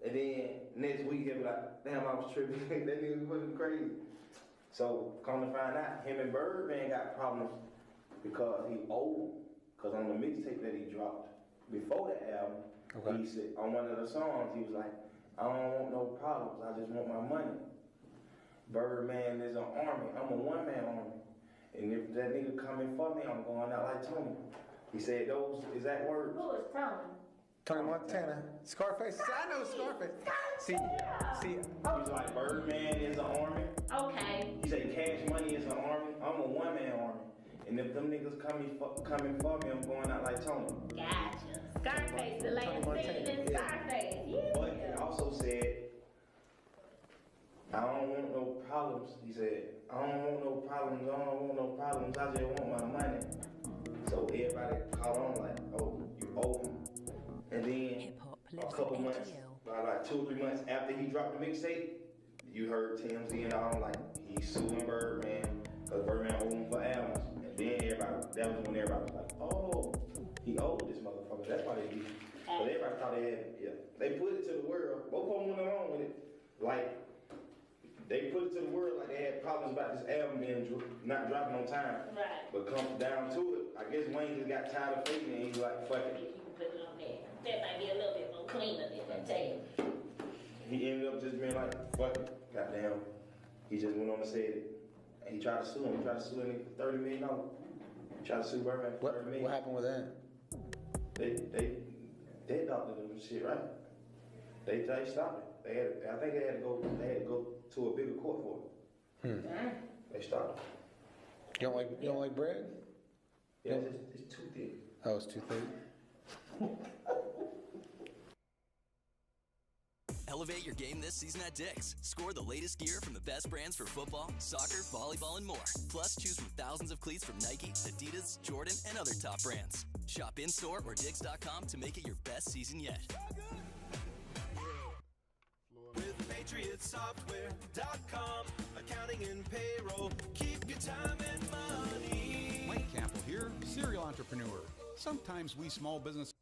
and then next week he'll be like, "Damn, I was tripping." That nigga was crazy. So come to find out, him and Birdman got problems because he old. Cause on the mixtape that he dropped before the album, he said on one of the songs he was like, "I don't want no problems. I just want my money." Birdman is an army. I'm a one-man army. And if that nigga coming for me, I'm going out like Tony. He said those exact words. Who is Tony? Tony Montana. Scarface. I know Scarface. See. He's like, Birdman is an army. Okay. He said Cash Money is an army. I'm a one-man army. And if them niggas coming for me, I'm going out like Tony. Gotcha. Scarface, the last scene in Scarface. Yeah. But he also said, I don't want no problems. He said, I don't want no problems. I don't want no problems. I just want my money. So everybody caught on like, oh, you owe him. And then a couple months, like 2 or 3 months after he dropped the mixtape, you heard TMZ and all like, he's suing Birdman because Birdman owed him for albums. And then that was when everybody was like, oh, he owed this motherfucker. That's why they did it. But everybody thought they had it. Yeah. They put it to the world. Both of them went along with it. Like, they put it to the world like they had problems about this album being not dropping on time. Right. But come down to it, I guess Wayne just got tired of faking it and he's like, fuck it. You can put it on there. That might be a little bit more cleaner than that tape. He ended up just being like, fuck it. Goddamn. He just went on and said it. And he tried to sue him. He tried to sue him for $30 million. He tried to sue Birdman for $30 million. What happened with that? They adopted him and shit, right? They stopped it. I think they had to go to a bigger court for it. They stopped it. You don't like bread? Yeah, it's too thick. Oh, it's too thick. Elevate your game this season at Dick's. Score the latest gear from the best brands for football, soccer, volleyball, and more. Plus, choose from thousands of cleats from Nike, Adidas, Jordan, and other top brands. Shop in-store or Dicks.com to make it your best season yet. With PatriotSoftware.com, accounting and payroll, keep your time and money. Mike Campbell here, serial entrepreneur. Sometimes we small business.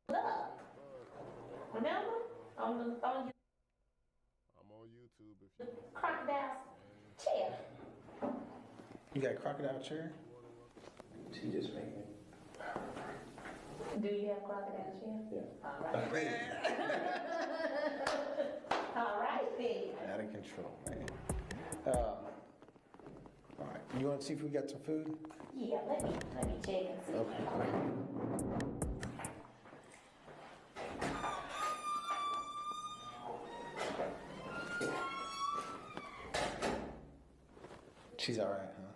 Look, remember on I'm on YouTube if you crocodile's chair. You got a crocodile chair? She just making it. Do you have crocodile chair? Yeah. All right. All right then. Out of control, man. All right. You want to see if we got some food? Yeah, let me check and see. Okay. She's all right, huh?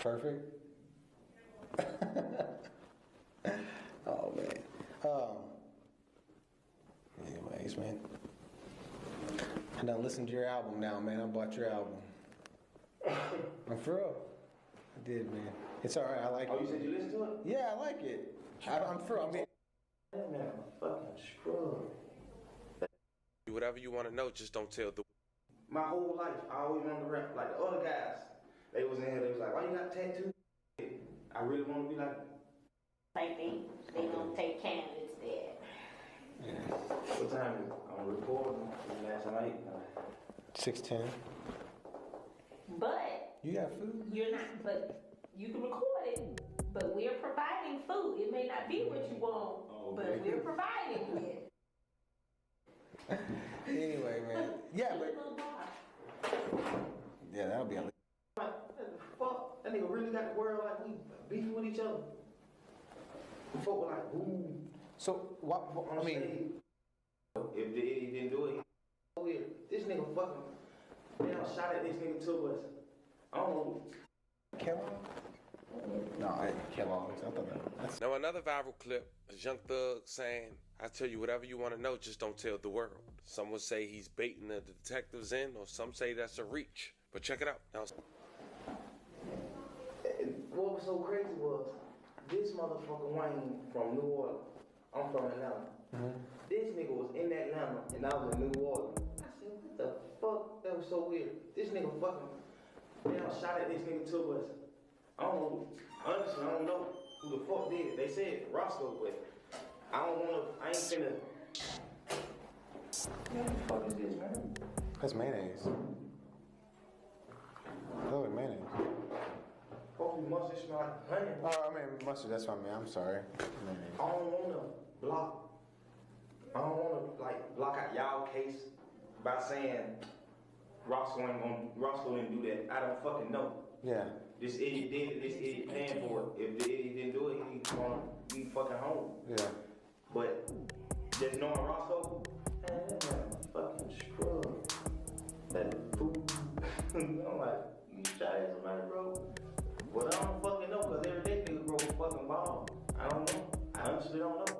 Perfect. Oh man. I done listened to your album now, man. I bought your album. I'm for real. I did, man. It's all right. I like it. Oh, you said you listened to it? Yeah, I like it. I'm for real. I mean, That man, a fucking scrub. Whatever you want to know, just don't tell the. My whole life, I always wanted to rap like the other guys. They was in here, they was like, why you got tattoos? I really want to be like. Like they gonna take candidates there. What time is it? I'm recording last night. 6:10. But You got food? you're not. But you can record it. But we're providing food. It may not be what you want, but we're providing it. Anyway, man. Yeah, but yeah, that'll be. Fuck, that nigga really got the world like we beefing with each other. The folk were like, ooh. So what? I mean, if he didn't do it, weird. This nigga fucking, man, I shot at this nigga too, but I don't know. Kellogg? No, I ain't Kellogg's. I thought that's. Now another viral clip is Young Thug saying, "I tell you whatever you want to know, just don't tell the world." Some will say he's baiting the detectives in, or some say that's a reach. But check it out. Now, What was so crazy was this motherfucker Wayne from New Orleans. I'm from Atlanta. This nigga was in Atlanta and I was in New Orleans. I said, what the fuck? That was so weird. This nigga fucking, man, I shot at this nigga too, but I don't know. Honestly, I don't know who the fuck did it. They said Roscoe, but I don't wanna, I ain't finna. What the fuck is this, man? That's mayonnaise. Oh, mayonnaise. Hopefully mustard smell like honey. Oh, I mean mustard. That's what I mean. I'm sorry. Mayonnaise. I don't wanna block. I don't wanna like block out y'all case by saying Roscoe didn't do that. I don't fucking know. Yeah. This idiot did it. This idiot paying for it. If the idiot didn't do it, he's gonna be fucking home. Yeah. But just knowing Roscoe, man, that man a fucking scrub. That fool. I'm like, you shot at somebody, bro? But I don't fucking know, cause every day nigga broke a fucking ball. I don't know. I honestly don't know.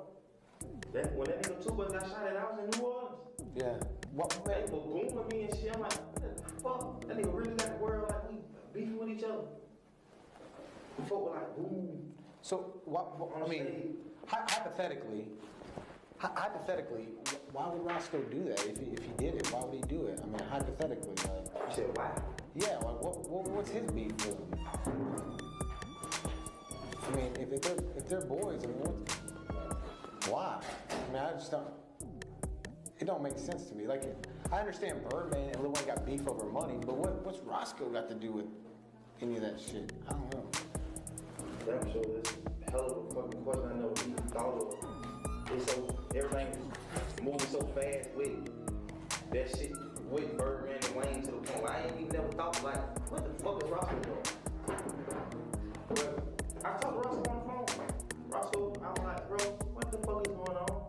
When that nigga Tupac got shot at, I was in New Orleans. Yeah. What? They were booming me and shit. I'm like, what the fuck? That nigga really got the world like we beefing with each other. The folk were like, ooh. So what? I mean, hypothetically, why would Roscoe do that? If he did it, why would he do it? I mean, hypothetically, like. You said why? Yeah. Like, what's his beef with him? I mean, if they're boys, I mean, why? I mean, I just don't. It don't make sense to me. Like, I understand Birdman and Lil Wayne got beef over money, but what's Roscoe got to do with any of that shit? I don't know. Damn sure this hell of a fucking question I never even thought of. It's so everything's moving so fast with that shit with Birdman and Wayne to the point where I ain't even never thought like, what the fuck is Roscoe doing? But I talked to Roscoe on the phone. Roscoe, I was like, bro, what the fuck is going on?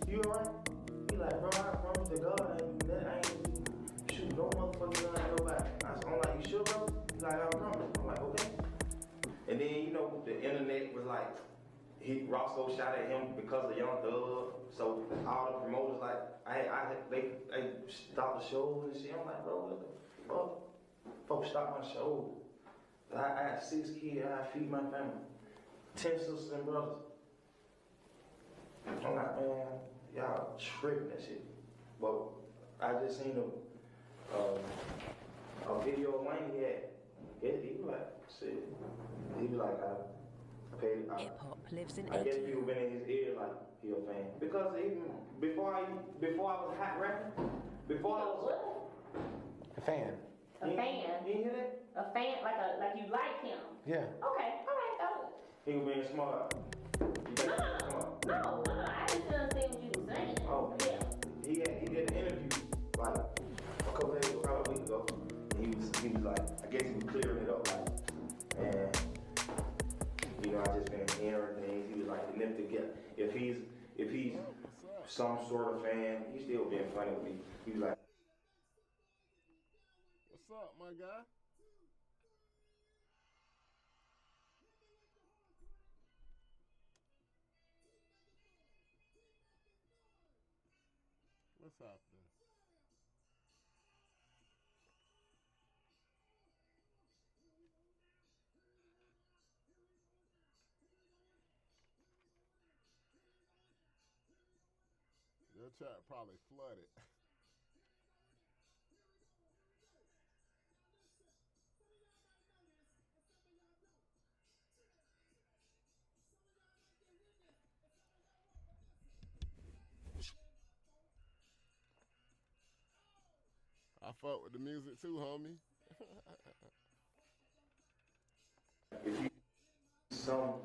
You alright? He like, bro, I promise to God I ain't do that. I ain't shoot no motherfucking gun at nobody. I'm like, you sure, bro? He's like, I promise. I'm like, okay. And then, you know, the internet was like, Roscoe shot at him because of Young Thug. So all the promoters like, they stopped the show and shit. I'm like, bro, what the fuck? Folks stopped my show. I had 6 kids. I feed my family, 10 sisters and brothers. I'm like, man, y'all tripping that shit. But I just seen a video of Wayne he had. He was like, shit. He was like, I paid. Hip-hop lives in I guess 80. people been in his ear like he a fan. Because even before I was hot rapping, before I was A fan. A fan. You hear that? A fan, like you like him. Yeah. Okay, all right, go. He was being smart. No, I just didn't understand what you were saying. Oh, yeah. He did an interview like a couple days ago, probably a week ago. He was like, I guess he was clearing it up like, and you know, I just been hearing things. He was like, if he's some sort of fan, he's still being funny with me. He was like, what's up, my guy? What's happening? chat probably flooded. I fuck with the music too, homie. Some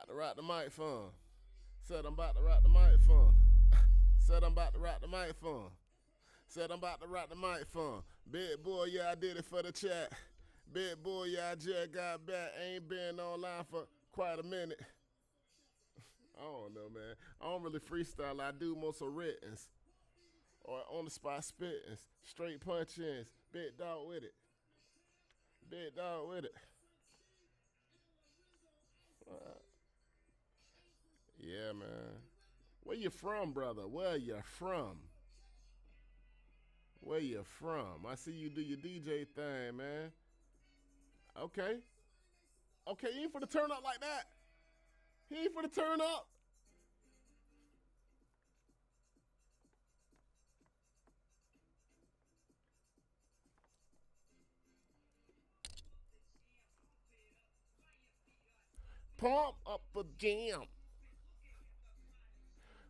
To rock the microphone. Said I'm about to rock the microphone. Said I'm about to rock the microphone. Said I'm about to rock the microphone. Big boy, yeah, I did it for the chat. Big boy, yeah, I just got back. Ain't been online for quite a minute. I don't know, man. I don't really freestyle. I do most of writtens. Or on the spot spittings. Straight punch-ins. Big dog with it. Big dog with it. Yeah, man. Where you from, brother? Where you from? Where you from? I see you do your DJ thing, man. Okay. Okay, you ain't for the turn up like that. He ain't for the turn up. Pump up the jam.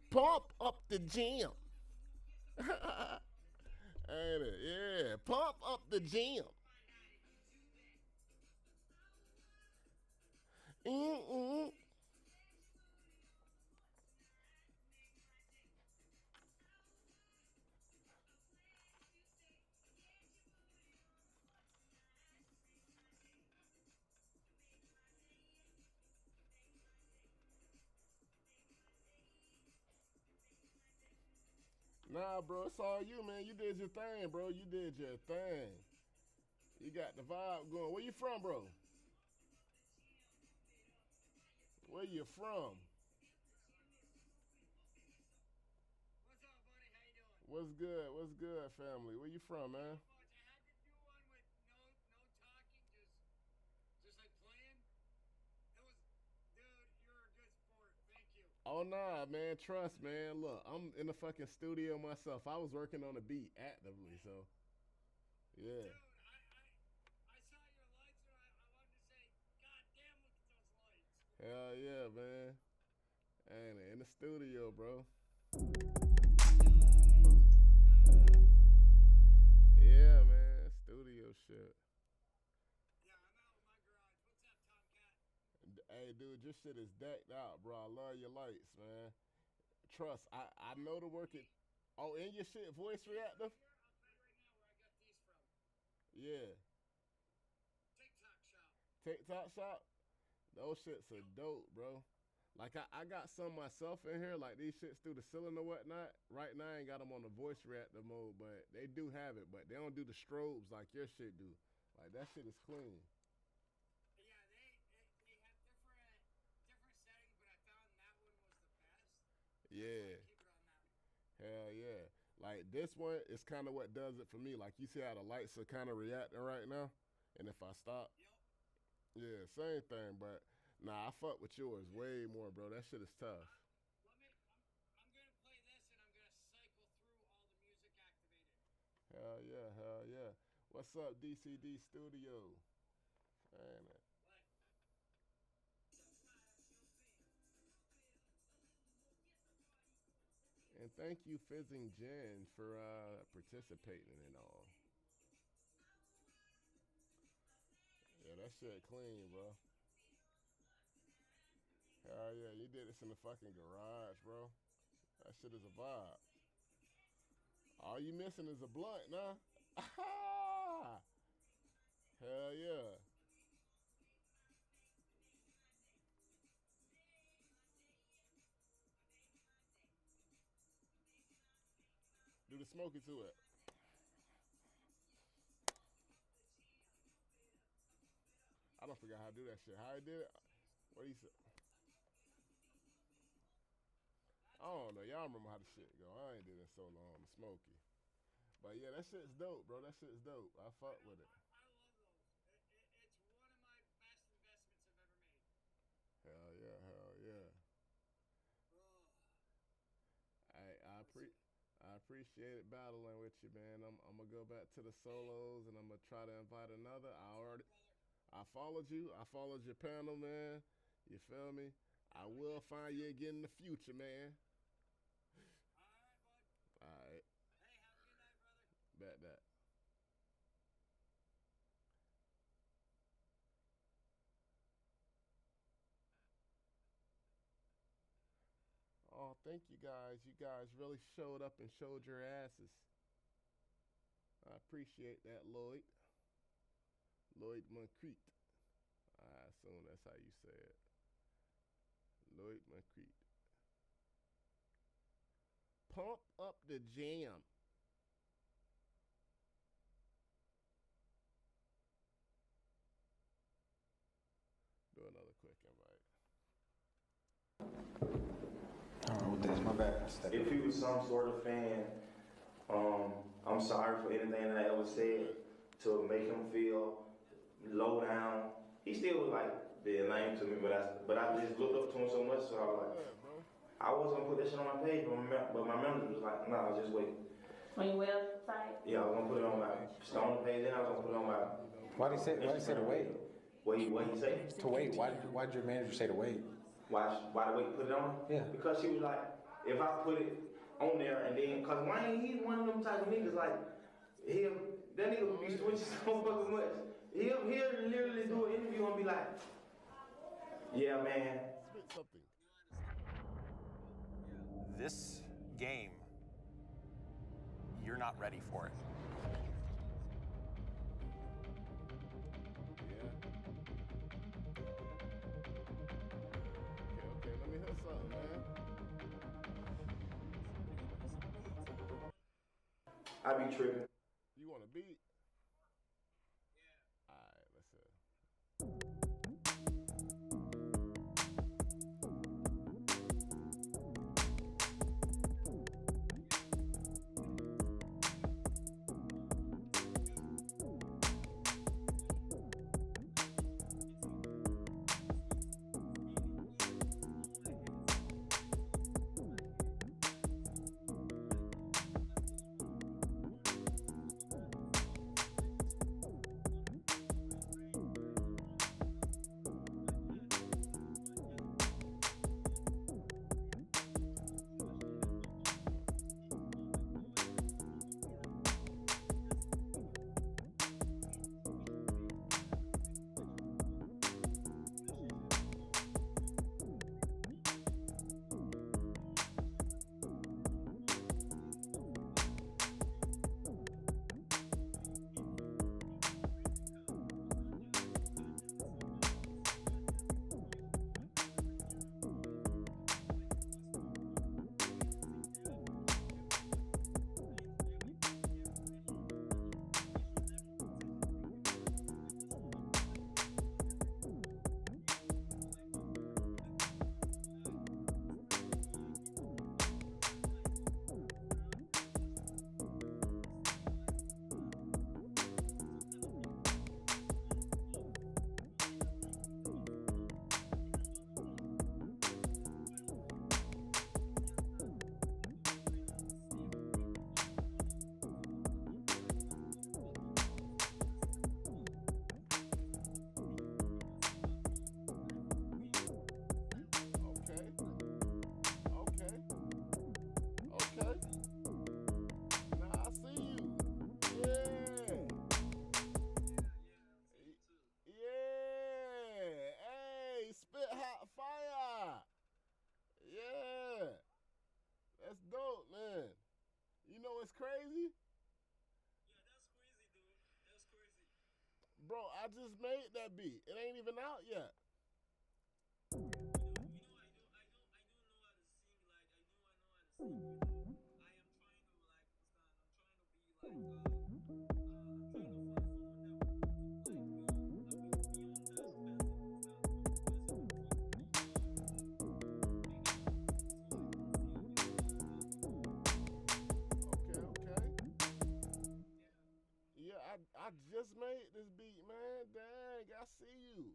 Pump up the jam. Ain't it? Yeah. Pump up the jam. Mm-mm. Nah, bro, it's all you, man. You did your thing, bro. You did your thing. You got the vibe going. Where you from, bro? Where you from? What's good? What's good, family? Where you from, man? Oh, nah, man. Trust, man. Look, I'm in the fucking studio myself. I was working on a beat actively, so. Yeah. Dude, I saw your lights and I wanted to say, God damn, look at those lights. Hell yeah, man. And in the studio, bro. Yeah, man. Studio shit. Yeah, I'm out in my garage. What's up, Tomcat? Hey, dude, your shit is decked out, bro. I love your lights, man. Trust, I know to work it. Oh, and your shit voice reactive? I'll tell you right now where I got these from. Yeah. TikTok shop. TikTok shop? Those shits are dope, bro. Like, I got some myself in here, like these shits through the ceiling or whatnot. Right now, I ain't got them on the voice reactive mode, but they do have it, but they don't do the strobes like your shit do. Like, that shit is clean. Yeah, they have different settings, but I found that one was the best. Yeah. Keep it on that one. Hell yeah. Like, this one is kind of what does it for me. Like, you see how the lights are kind of reacting right now? And if I stop? Yep. Yeah, same thing, but nah, I fuck with yours way more, bro. That shit is tough. I'm going to play this and I'm going to cycle through all the music activated. Hell yeah, hell yeah. What's up, DCD Studio? Man. And thank you, Fizzing Jen, for participating and all. Yeah, that shit clean, bro. Hell yeah, you did this in the fucking garage, bro. That shit is a vibe. All you missing is a blunt, nah? Hell yeah. Do the smoky to it. I don't forget how to do that shit. How I did it? What do you say? I don't know. Y'all remember how the shit go. I ain't did it so long. The smoky. But yeah, that shit's dope, bro. That shit's dope. I fuck with it. I love those. It's one of my best investments I've ever made. Hell yeah, hell yeah. I appreciate it battling with you, man. I'm gonna go back to the solos and I'm gonna try to invite another. I followed you. I followed your panel, man. You feel me? I will find you again in the future, man. All right. Hey, have a good night, brother. Bet that. Oh, thank you guys. You guys really showed up and showed your asses. I appreciate that, Lloyd. Lloyd Moncrief. I assume that's how you say it. Lloyd Moncrief. Pump up the jam. Do another quick invite. Oh, that's my bad. If he was some sort of fan, I'm sorry for anything that I ever said to make him feel low down. He still was like being lame to me, but I just looked up to him so much, so I was like, I was gonna put that shit on my page, but my manager was like, nah, just wait. On your website? Yeah, I was gonna put it on my Stone page, then I was gonna put it on my. Why did he say to wait? What he say? To wait. Why did your manager say to wait? Why the wait put it on? Yeah. Because she was like, if I put it on there and then, cause Wayne, he's one of them type of niggas like, that nigga would be switching so fucking much. He'll literally do an interview and be like, yeah, man. Spit something. This game, you're not ready for it. Okay, let me hear something, man. I be tripping. You want a beat? Yeah. Alright, let's see. Bro, I just made that beat. It ain't even out yet. I just made this beat, man. Dang, I see you.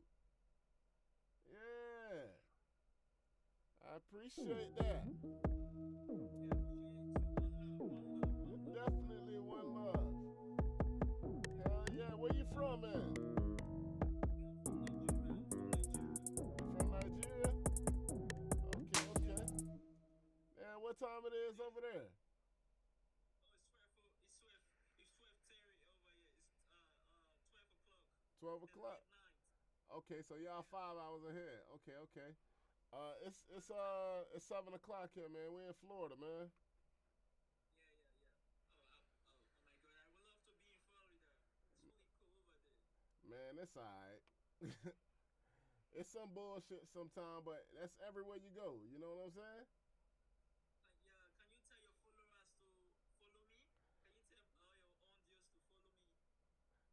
Yeah. I appreciate that. Definitely one love. Hell yeah. Where you from, man? You from Nigeria? Okay. Man, what time it is over there? 12 o'clock. Okay, so y'all 5 hours ahead. Okay. It's 7 o'clock here, man. We're in Florida, man. Oh my God, I would love to be in Florida. It's really cool over there. Man, it's alright. It's some bullshit sometime, but that's everywhere you go. You know what I'm saying? Yeah, can you tell your followers to follow me? Can you tell all your audience to follow me?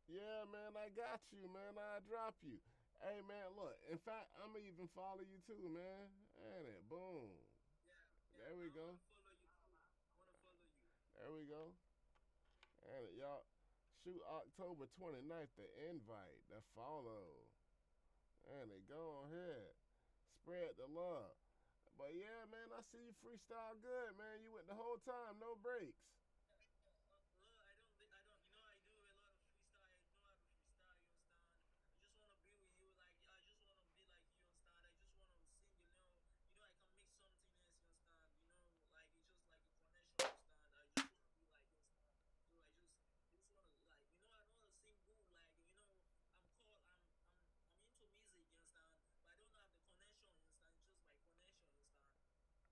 Yeah, man, I got you, man. I'll drop you. Hey, man, look. In fact, I'm going to even follow you too, man. And it, boom. There we go. I want to follow you. There we go. And it, y'all, shoot October 29th, the invite, the follow. And it, go ahead. Spread the love. But yeah, man, I see you freestyle good, man. You went the whole time, no breaks.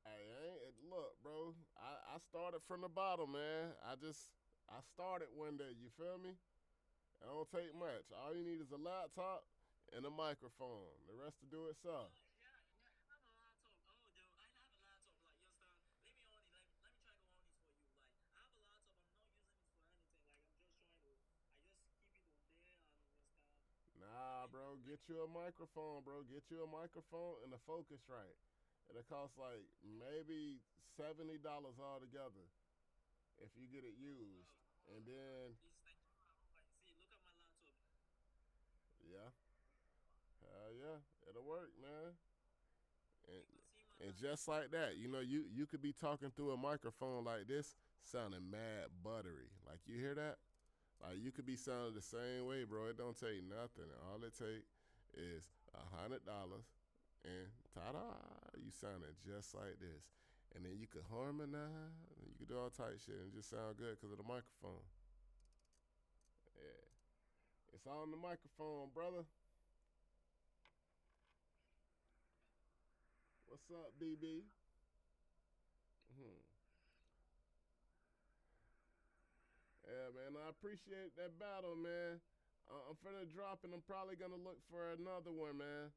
Hey, look, bro, I started from the bottom, man. I started one day, you feel me? It don't take much. All you need is a laptop and a microphone. The rest to do itself. get you a microphone, bro. Get you a microphone and the Focusrite. It'll cost like maybe $70 altogether if you get it used. And then, yeah. Hell yeah, it'll work, man. And just like that, you know, you could be talking through a microphone like this, sounding mad buttery. Like, you hear that? Like, you could be sounding the same way, bro. It don't take nothing. All it take is $100, and ta-da, you sounding just like this. And then you could harmonize, and you could do all type of shit and just sound good because of the microphone. Yeah. It's on the microphone, brother. What's up, BB? Yeah, man, I appreciate that battle, man. I'm finna drop and I'm probably gonna look for another one, man.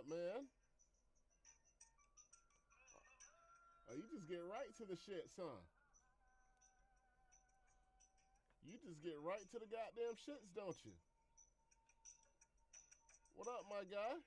up, man? Oh, you just get right to the shit, son. You just get right to the goddamn shits, don't you? What up, my guy?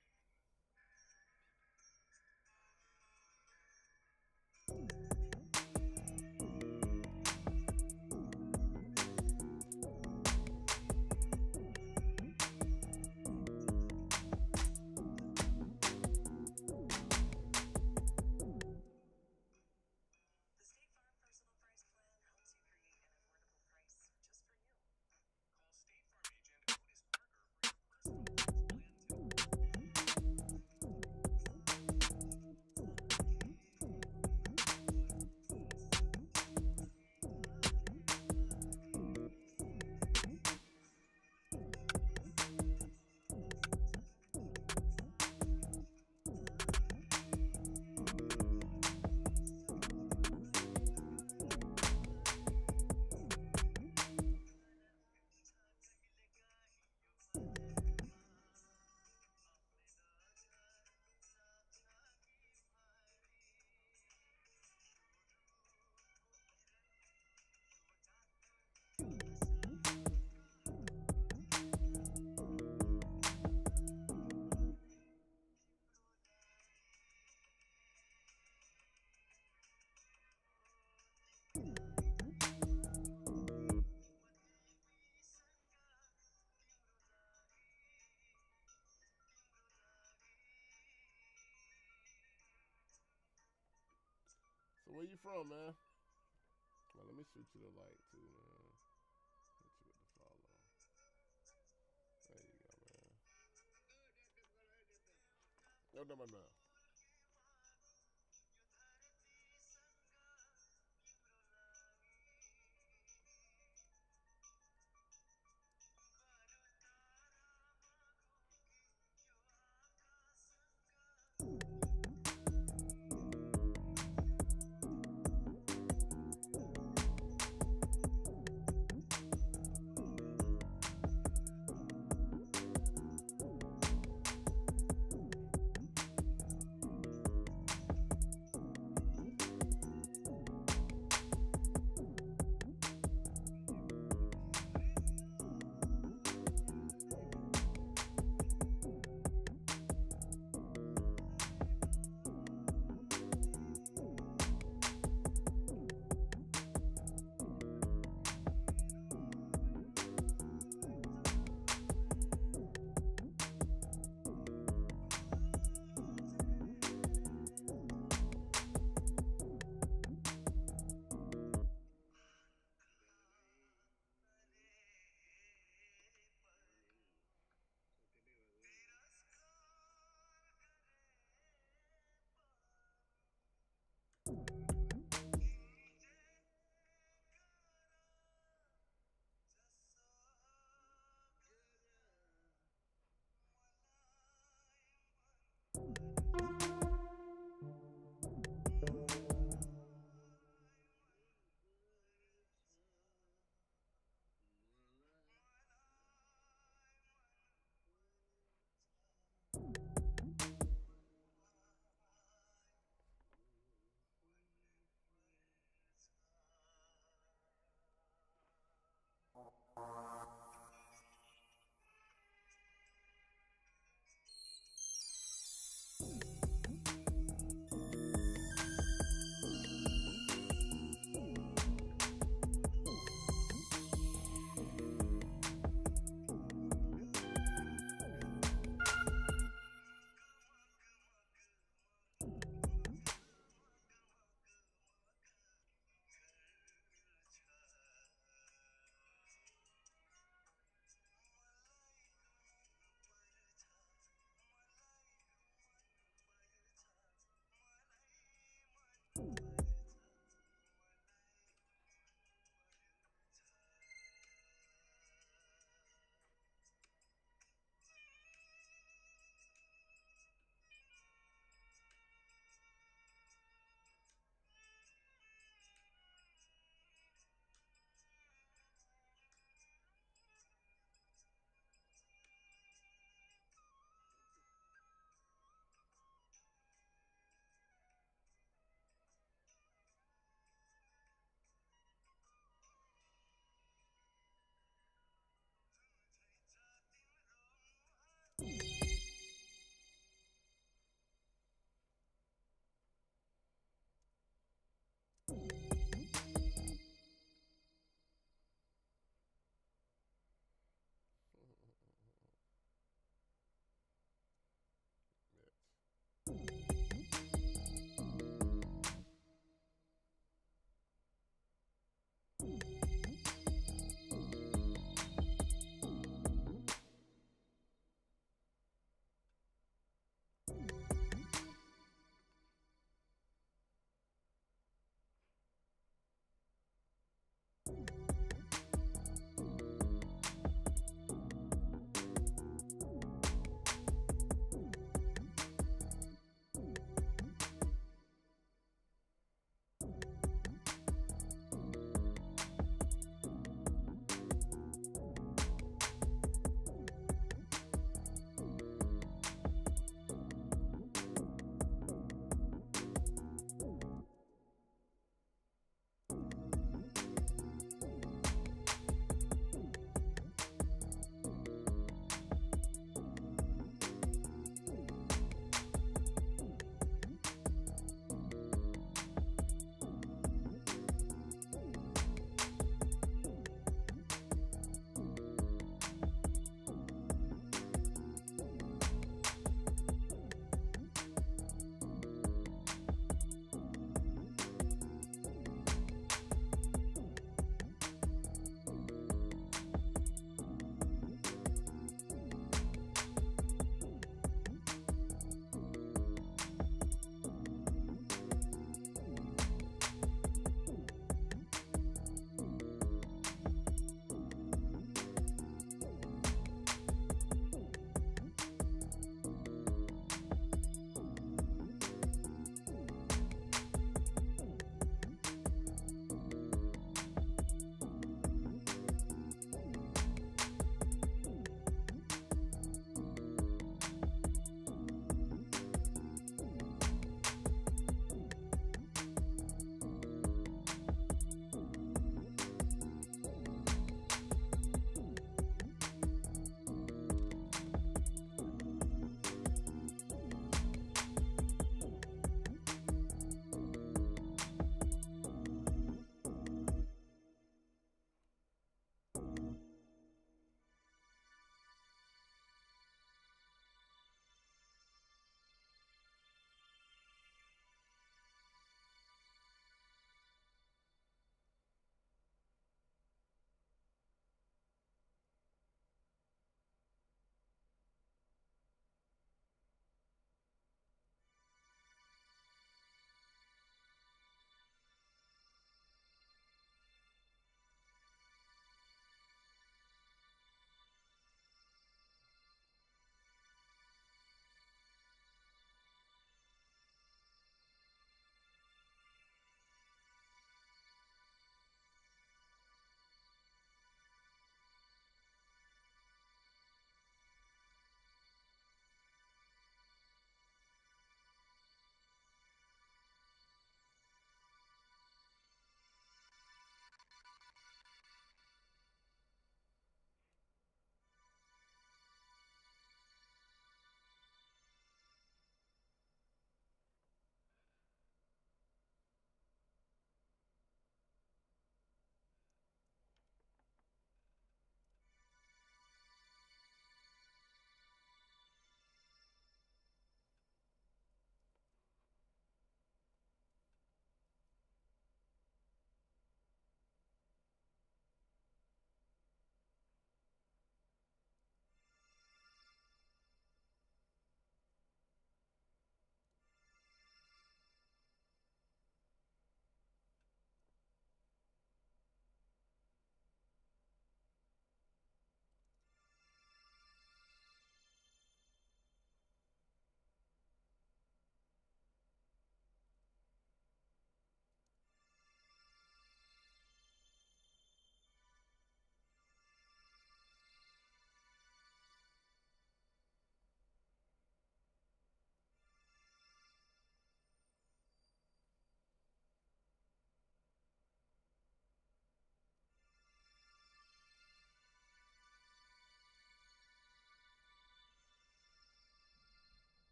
So where you from, man? Well, let me shoot you the light too, man. Hit you with the follow. There you go, man. No, no.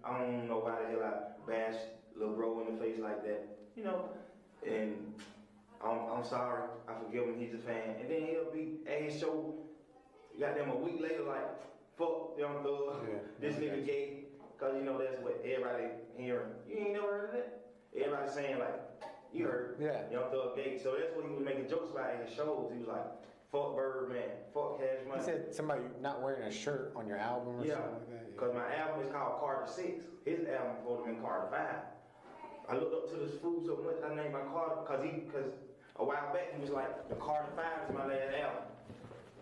I don't know why the hell I bashed Lil Bro in the face like that, you know. And I'm sorry. I forgive him. He's a fan. And then he'll be at his show. Goddamn, a week later, like, fuck Young Thug. Yeah. This nigga gay. Cause you know that's what everybody hearing. You ain't never heard of that? Everybody saying like, you heard, Young Thug gay. So that's what he was making jokes about at his shows. He was like, fuck Birdman, fuck Cash Money. He said somebody not wearing a shirt on your album or something like that. Yeah. Cause my album is called Carter 6. His album supposed to be Carter 5. I looked up to this fool so much I named my Carter cause a while back he was like, the Carter 5 is my last album.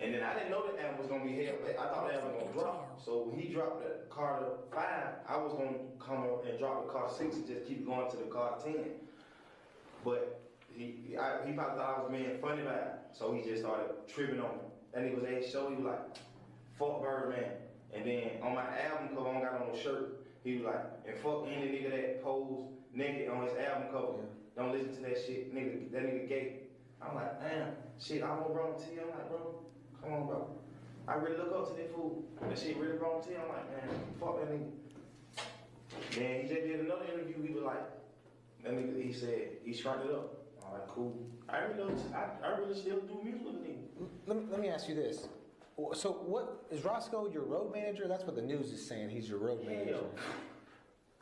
And then I didn't know that album was gonna be hell. I thought that album was gonna drop. So when he dropped the Carter 5, I was gonna come up and drop the Carter 6 and just keep going to the Carter 10. But he probably thought I was being funny about it. So he just started tripping on me. And he was at his show, he was like, fuck Birdman. And then on my album cover, I don't got on no shirt. He was like, and fuck any nigga that posed naked on his album cover. Don't listen to that shit, nigga. That nigga gay. I'm like, damn, shit, I want Bro T. I'm like, bro, come on, bro. I really look up to that fool. That shit really Bro T. I'm like, man, fuck that nigga. Then he just did another interview. He was like, that nigga, he said, he shrugged it up. I'm like, cool. I really still do music with the nigga. Let me ask you this. So what, is Roscoe your road manager? That's what the news is saying, he's your road manager.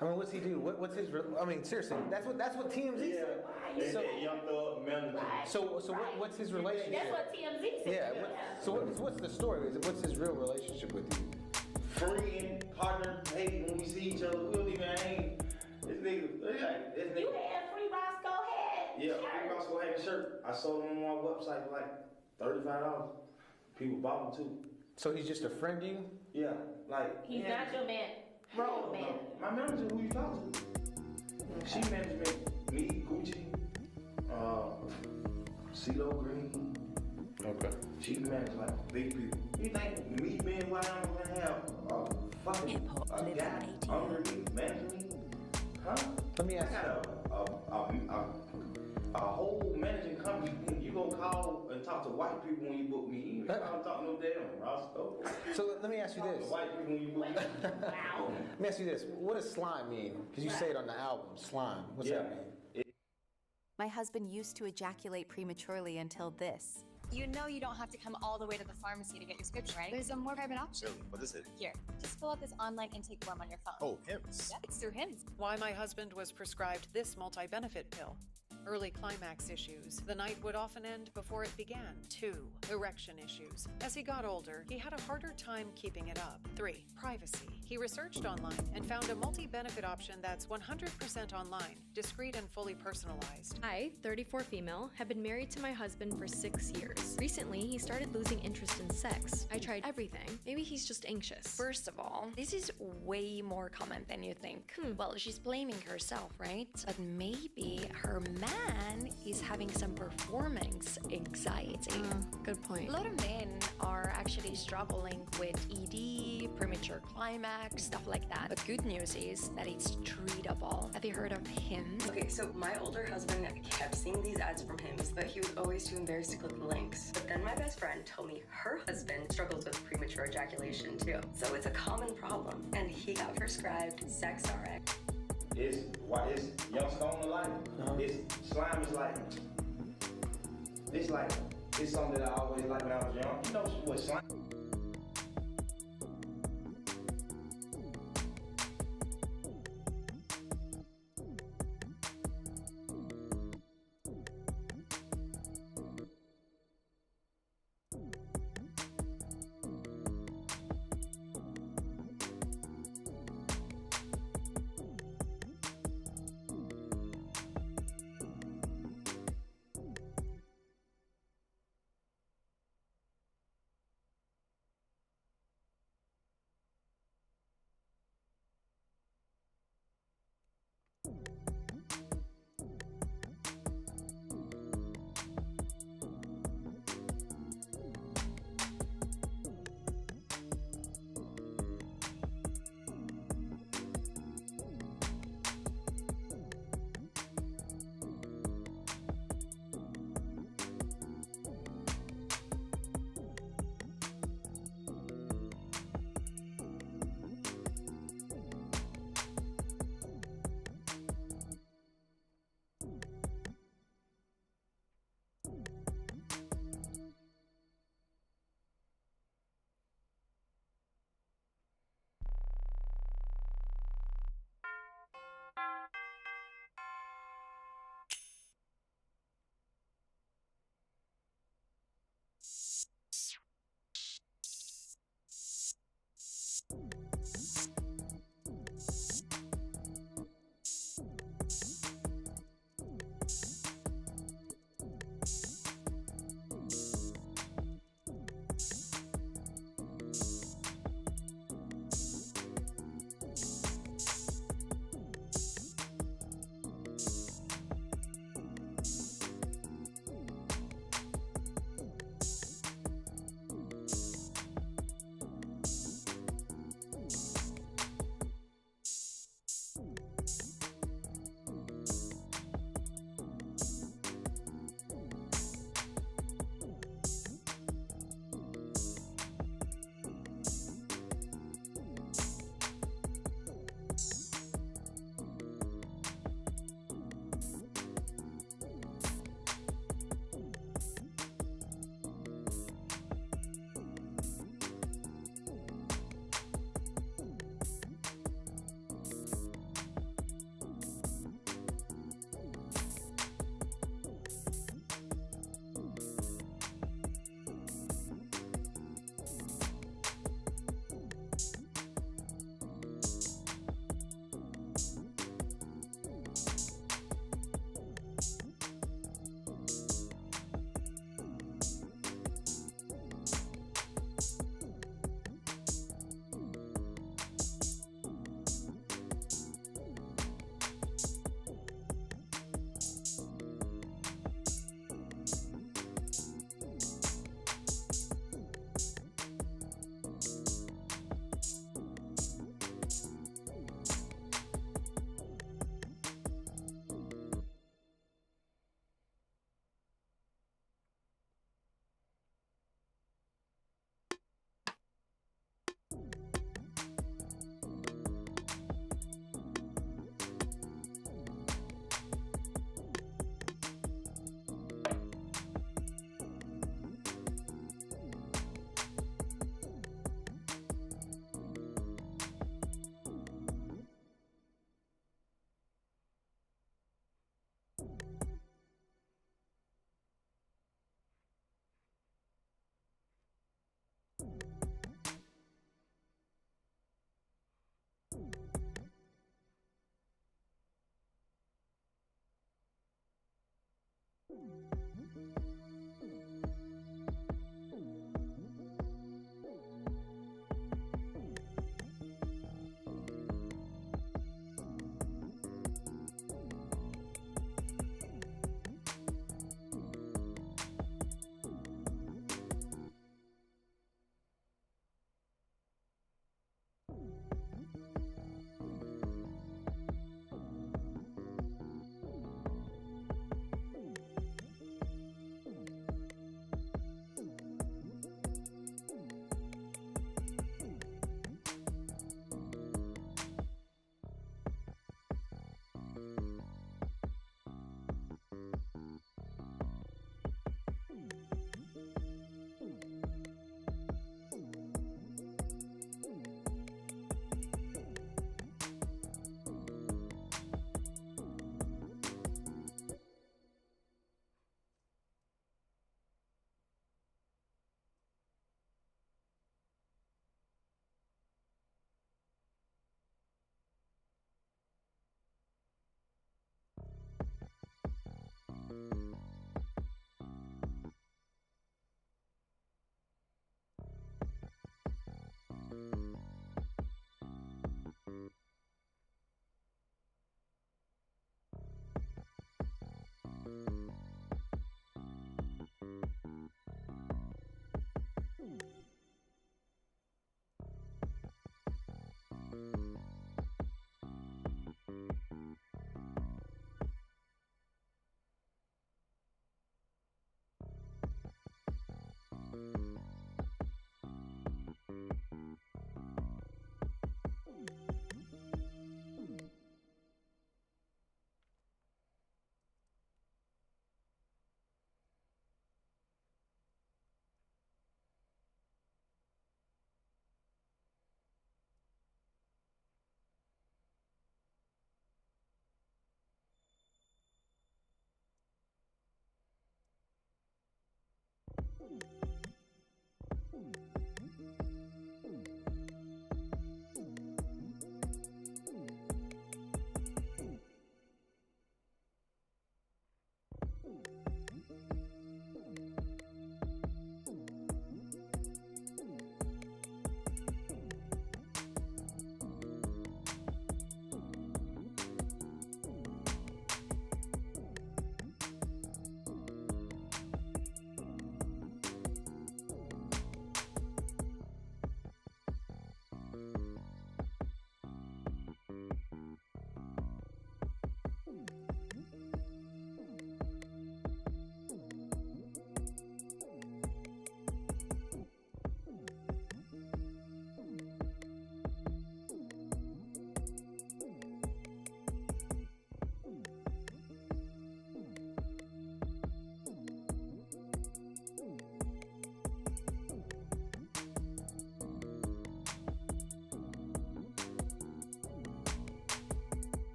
I mean, what's he do? What's his? I mean, seriously, that's what TMZ said. So Young Thug manager. So what's his relationship? That's what TMZ said. Yeah. So what's the story? What's his real relationship with you? Friend, partner, hey, when we see each other, we don't even hang. This nigga. You had Free Roscoe hat. Yeah, Free Roscoe had a shirt. I sold him on my website for like $35. People bought them too. So he's just a friend to you? Yeah, like. He's not your man. Road man. My manager, who you talk to? She managed me, Gucci, CeeLo Green. Okay. She managed like big people. You think me being why I'm gonna have a fucking a guy under me, managing me? Huh? Let me ask you. A whole managing company. You gonna call and talk to white people when you book me? You ain't gonna talk no damn Roscoe. So let me ask you this. White people when you book me. Let me ask you this. What does slime mean? Because you say it on the album, slime. What's that mean? My husband used to ejaculate prematurely until this. You know you don't have to come all the way to the pharmacy to get your scripts, right? There's a more private option. Really? What is it? Here, just fill out this online intake form on your phone. Oh, HIMS. Yep, it's through HIMS. Why my husband was prescribed this multi-benefit pill. Early climax issues. The night would often end before it began. 2. Erection issues. As he got older, he had a harder time keeping it up. 3. Privacy. He researched online and found a multi-benefit option that's 100% online, discreet and fully personalized. I, 34 female, have been married to my husband for 6 years. Recently, he started losing interest in sex. I tried everything. Maybe he's just anxious. First of all, this is way more common than you think. Well, she's blaming herself, right? But maybe her man is having some performance anxiety. Good point. A lot of men are actually struggling with ED, premature climax, stuff like that. The good news is that it's treatable. Have you heard of HIMS? Okay, so my older husband kept seeing these ads from HIMS, but he was always too embarrassed to click the links. But then my best friend told me her husband struggles with premature ejaculation too. So it's a common problem, and he got prescribed SexRx. It's Young Stone Alive. This slime is like, it's something that I always liked when I was young. You know what slime?